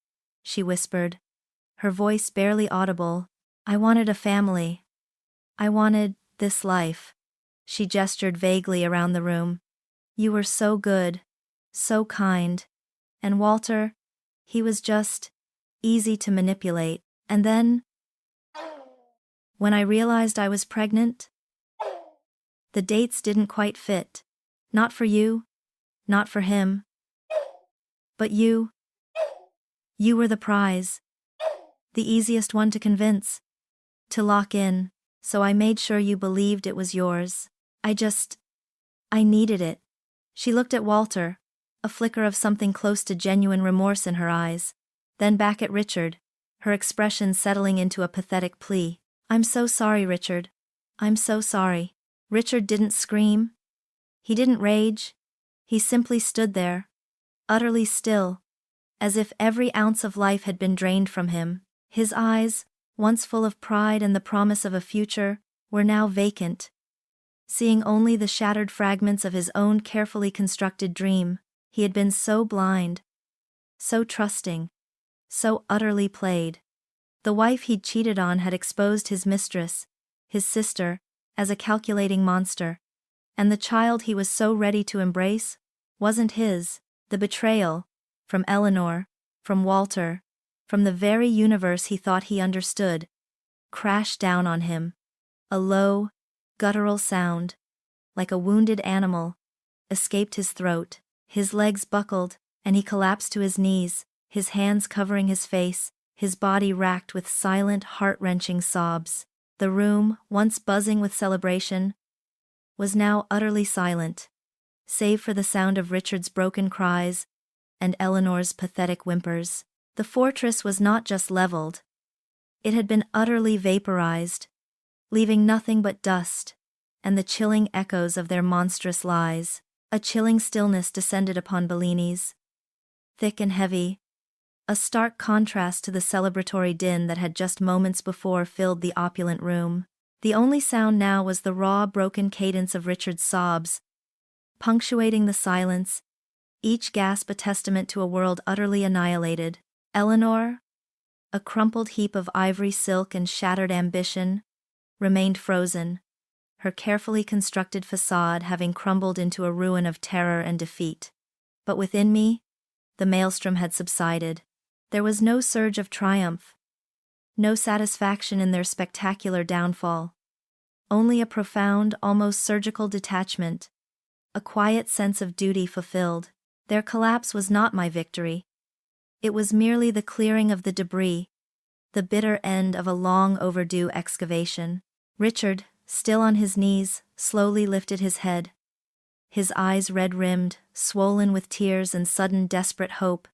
she whispered, her voice barely audible. I wanted a family. I wanted this life. She gestured vaguely around the room. You were so good, so kind. And Walter, he was just easy to manipulate. And then, when I realized I was pregnant, the dates didn't quite fit. Not for you, not for him. But you were the prize. The easiest one to convince. To lock in, so I made sure you believed it was yours. I needed it. She looked at Walter, a flicker of something close to genuine remorse in her eyes, then back at Richard, her expression settling into a pathetic plea. I'm so sorry, Richard. I'm so sorry. Richard didn't scream. He didn't rage. He simply stood there, utterly still, as if every ounce of life had been drained from him. His eyes, once full of pride and the promise of a future, were now vacant, seeing only the shattered fragments of his own carefully constructed dream. He had been so blind, so trusting, so utterly played. The wife he'd cheated on had exposed his mistress, his sister, as a calculating monster. And the child he was so ready to embrace wasn't his. The betrayal, from Eleanor, from Walter, from the very universe he thought he understood, crashed down on him. A low, guttural sound, like a wounded animal, escaped his throat. His legs buckled, and he collapsed to his knees, his hands covering his face, his body racked with silent, heart-wrenching sobs. The room, once buzzing with celebration, was now utterly silent, save for the sound of Richard's broken cries and Eleanor's pathetic whimpers. The fortress was not just leveled. It had been utterly vaporized, leaving nothing but dust and the chilling echoes of their monstrous lies. A chilling stillness descended upon Bellini's, thick and heavy, a stark contrast to the celebratory din that had just moments before filled the opulent room. The only sound now was the raw, broken cadence of Richard's sobs, punctuating the silence, each gasp a testament to a world utterly annihilated. Eleanor, a crumpled heap of ivory silk and shattered ambition, remained frozen, her carefully constructed facade having crumbled into a ruin of terror and defeat. But within me, the maelstrom had subsided. There was no surge of triumph, no satisfaction in their spectacular downfall, only a profound, almost surgical detachment, a quiet sense of duty fulfilled. Their collapse was not my victory. It was merely the clearing of the debris, the bitter end of a long overdue excavation. Richard, still on his knees, slowly lifted his head, his eyes red-rimmed, swollen with tears and sudden desperate hope,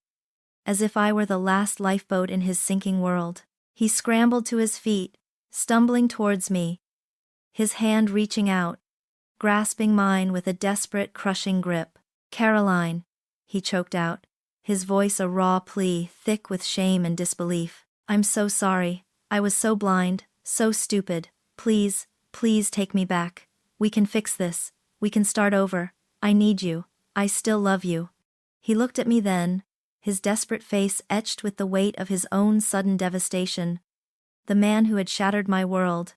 as if I were the last lifeboat in his sinking world. He scrambled to his feet, stumbling towards me, his hand reaching out, grasping mine with a desperate, crushing grip. Caroline, he choked out, his voice a raw plea, thick with shame and disbelief. I'm so sorry. I was so blind, so stupid. Please, please take me back. We can fix this. We can start over. I need you. I still love you. He looked at me then, his desperate face etched with the weight of his own sudden devastation. The man who had shattered my world,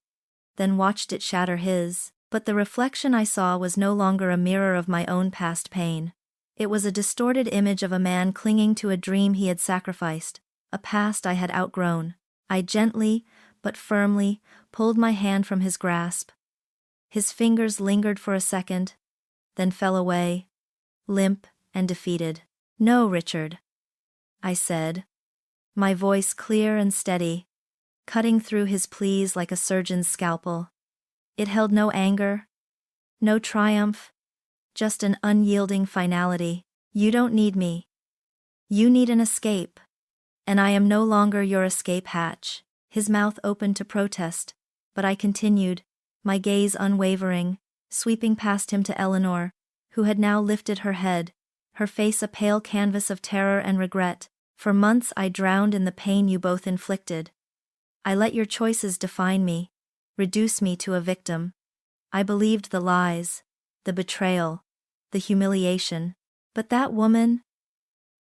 then watched it shatter his. But the reflection I saw was no longer a mirror of my own past pain. It was a distorted image of a man clinging to a dream he had sacrificed, a past I had outgrown. I gently, but firmly, pulled my hand from his grasp. His fingers lingered for a second, then fell away, limp and defeated. No, Richard, I said, my voice clear and steady, cutting through his pleas like a surgeon's scalpel. It held no anger, no triumph, just an unyielding finality. You don't need me. You need an escape, and I am no longer your escape hatch. His mouth opened to protest, but I continued, my gaze unwavering, sweeping past him to Eleanor, who had now lifted her head, her face a pale canvas of terror and regret. For months I drowned in the pain you both inflicted. I let your choices define me, reduce me to a victim. I believed the lies, the betrayal, the humiliation. But that woman,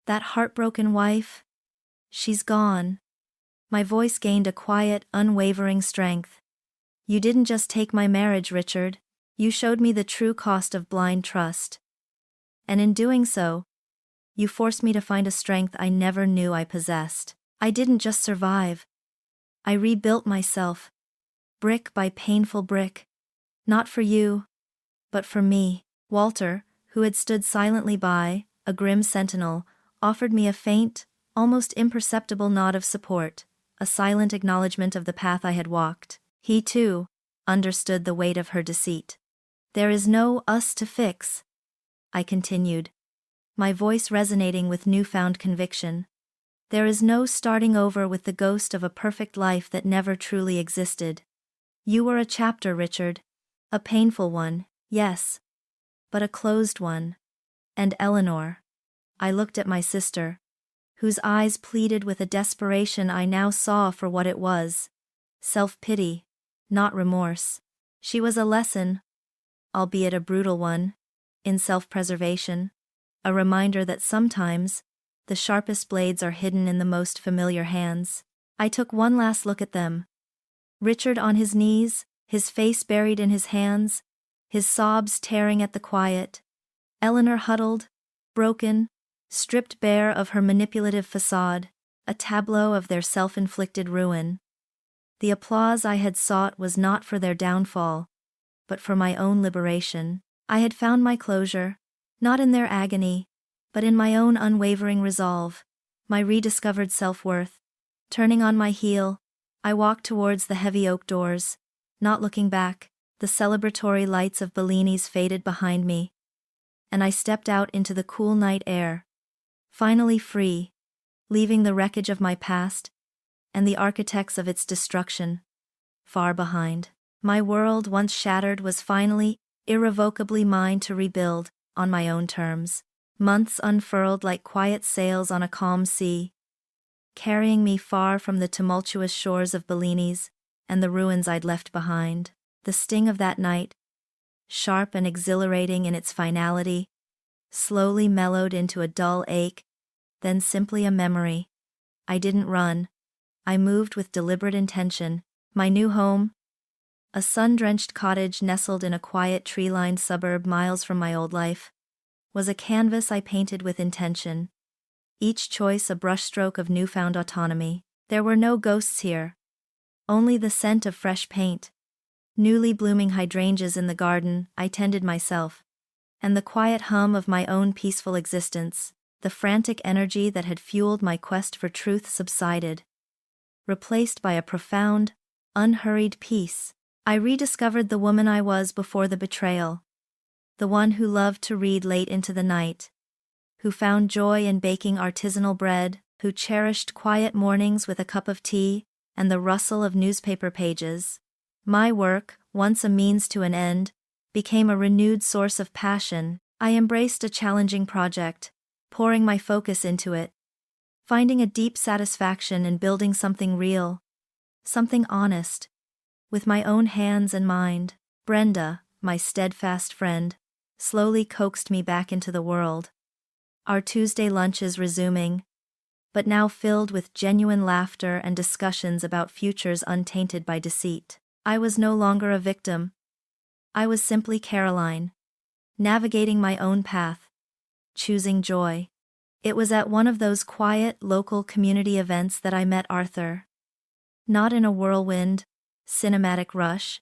that heartbroken wife, She's gone. My voice gained a quiet, unwavering strength. You didn't just take my marriage, Richard. You showed me the true cost of blind trust. And in doing so, you forced me to find a strength I never knew I possessed. I didn't just survive. I rebuilt myself, brick by painful brick. Not for you, but for me. Walter, who had stood silently by, a grim sentinel, offered me a faint, almost imperceptible nod of support, a silent acknowledgement of the path I had walked. He, too, understood the weight of her deceit. There is no us to fix, I continued, my voice resonating with newfound conviction. There is no starting over with the ghost of a perfect life that never truly existed. You were a chapter, Richard. A painful one, yes, but a closed one. And Eleanor. I looked at my sister, whose eyes pleaded with a desperation I now saw for what it was. Self-pity, not remorse. She was a lesson, albeit a brutal one, in self-preservation, a reminder that sometimes, the sharpest blades are hidden in the most familiar hands. I took one last look at them. Richard on his knees, his face buried in his hands, his sobs tearing at the quiet. Eleanor huddled, broken, stripped bare of her manipulative facade, a tableau of their self-inflicted ruin. The applause I had sought was not for their downfall, but for my own liberation. I had found my closure, not in their agony, but in my own unwavering resolve, my rediscovered self-worth. Turning on my heel, I walked towards the heavy oak doors, not looking back. The celebratory lights of Bellini's faded behind me, and I stepped out into the cool night air, finally free, leaving the wreckage of my past, and the architects of its destruction, far behind. My world, once shattered, was finally, irrevocably mine to rebuild, on my own terms. Months unfurled like quiet sails on a calm sea, carrying me far from the tumultuous shores of Bellini's, and the ruins I'd left behind. The sting of that night, sharp and exhilarating in its finality, slowly mellowed into a dull ache, then simply a memory. I didn't run. I moved with deliberate intention. My new home, a sun-drenched cottage nestled in a quiet tree-lined suburb miles from my old life, was a canvas I painted with intention, each choice a brushstroke of newfound autonomy. There were no ghosts here, only the scent of fresh paint, newly blooming hydrangeas in the garden I tended myself, and the quiet hum of my own peaceful existence. The frantic energy that had fueled my quest for truth subsided, replaced by a profound, unhurried peace. I rediscovered the woman I was before the betrayal, the one who loved to read late into the night, who found joy in baking artisanal bread, who cherished quiet mornings with a cup of tea and the rustle of newspaper pages. My work, once a means to an end, became a renewed source of passion. I embraced a challenging project, pouring my focus into it, finding a deep satisfaction in building something real, something honest, with my own hands and mind. Brenda, my steadfast friend, slowly coaxed me back into the world. Our Tuesday lunches resuming, but now filled with genuine laughter and discussions about futures untainted by deceit. I was no longer a victim. I was simply Caroline, navigating my own path, choosing joy. It was at one of those quiet, local community events that I met Arthur. Not in a whirlwind, cinematic rush,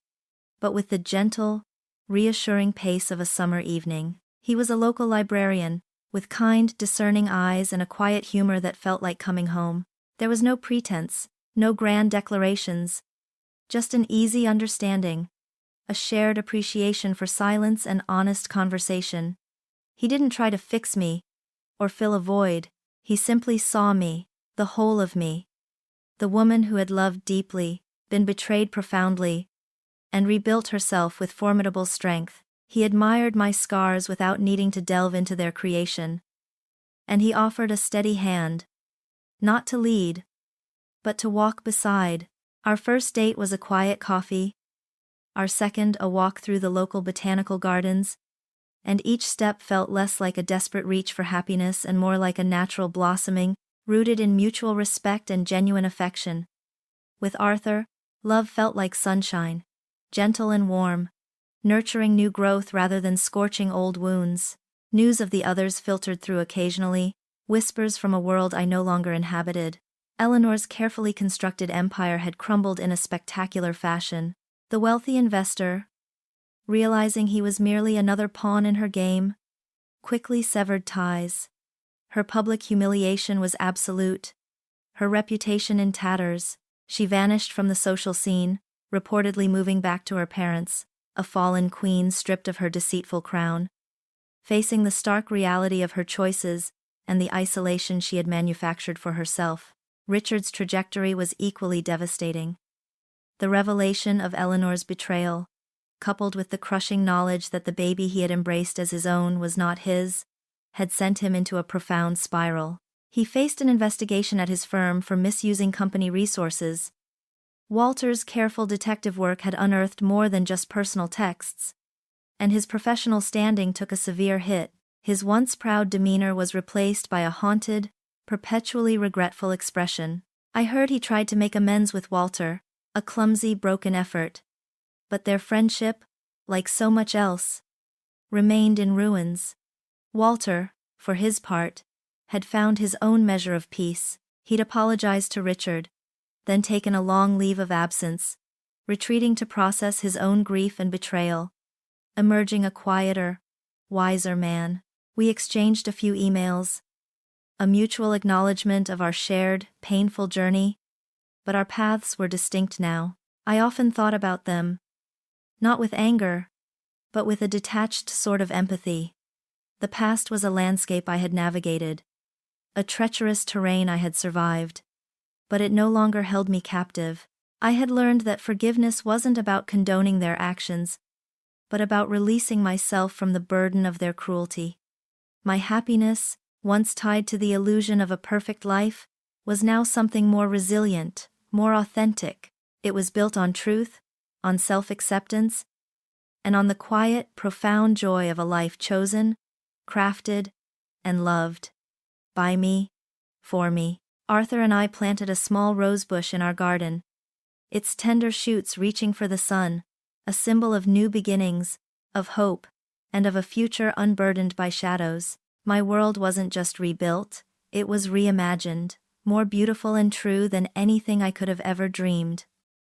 but with the gentle, reassuring pace of a summer evening. He was a local librarian, with kind, discerning eyes and a quiet humor that felt like coming home. There was no pretense, no grand declarations, just an easy understanding, a shared appreciation for silence and honest conversation. He didn't try to fix me, or fill a void. He simply saw me, the whole of me. The woman who had loved deeply, been betrayed profoundly, and rebuilt herself with formidable strength. He admired my scars without needing to delve into their creation. And he offered a steady hand, not to lead, but to walk beside. Our first date was a quiet coffee, our second a walk through the local botanical gardens, and each step felt less like a desperate reach for happiness and more like a natural blossoming, rooted in mutual respect and genuine affection. With Arthur, love felt like sunshine, gentle and warm, nurturing new growth rather than scorching old wounds. News of the others filtered through occasionally, whispers from a world I no longer inhabited. Eleanor's carefully constructed empire had crumbled in a spectacular fashion. The wealthy investor, realizing he was merely another pawn in her game, quickly severed ties. Her public humiliation was absolute, her reputation in tatters. She vanished from the social scene, reportedly moving back to her parents, a fallen queen stripped of her deceitful crown. Facing the stark reality of her choices and the isolation she had manufactured for herself, Richard's trajectory was equally devastating. The revelation of Eleanor's betrayal, coupled with the crushing knowledge that the baby he had embraced as his own was not his, had sent him into a profound spiral. He faced an investigation at his firm for misusing company resources. Walter's careful detective work had unearthed more than just personal texts, and his professional standing took a severe hit. His once proud demeanor was replaced by a haunted, perpetually regretful expression. I heard he tried to make amends with Walter, a clumsy, broken effort. But their friendship, like so much else, remained in ruins. Walter, for his part, had found his own measure of peace. He'd apologized to Richard, then taken a long leave of absence, retreating to process his own grief and betrayal, emerging a quieter, wiser man. We exchanged a few emails, a mutual acknowledgement of our shared, painful journey, but our paths were distinct now. I often thought about them, not with anger, but with a detached sort of empathy. The past was a landscape I had navigated, a treacherous terrain I had survived, but it no longer held me captive. I had learned that forgiveness wasn't about condoning their actions, but about releasing myself from the burden of their cruelty. My happiness, once tied to the illusion of a perfect life, was now something more resilient, more authentic. It was built on truth, on self-acceptance, and on the quiet, profound joy of a life chosen, crafted, and loved. By me, for me. Arthur and I planted a small rosebush in our garden, its tender shoots reaching for the sun, a symbol of new beginnings, of hope, and of a future unburdened by shadows. My world wasn't just rebuilt, it was reimagined, more beautiful and true than anything I could have ever dreamed.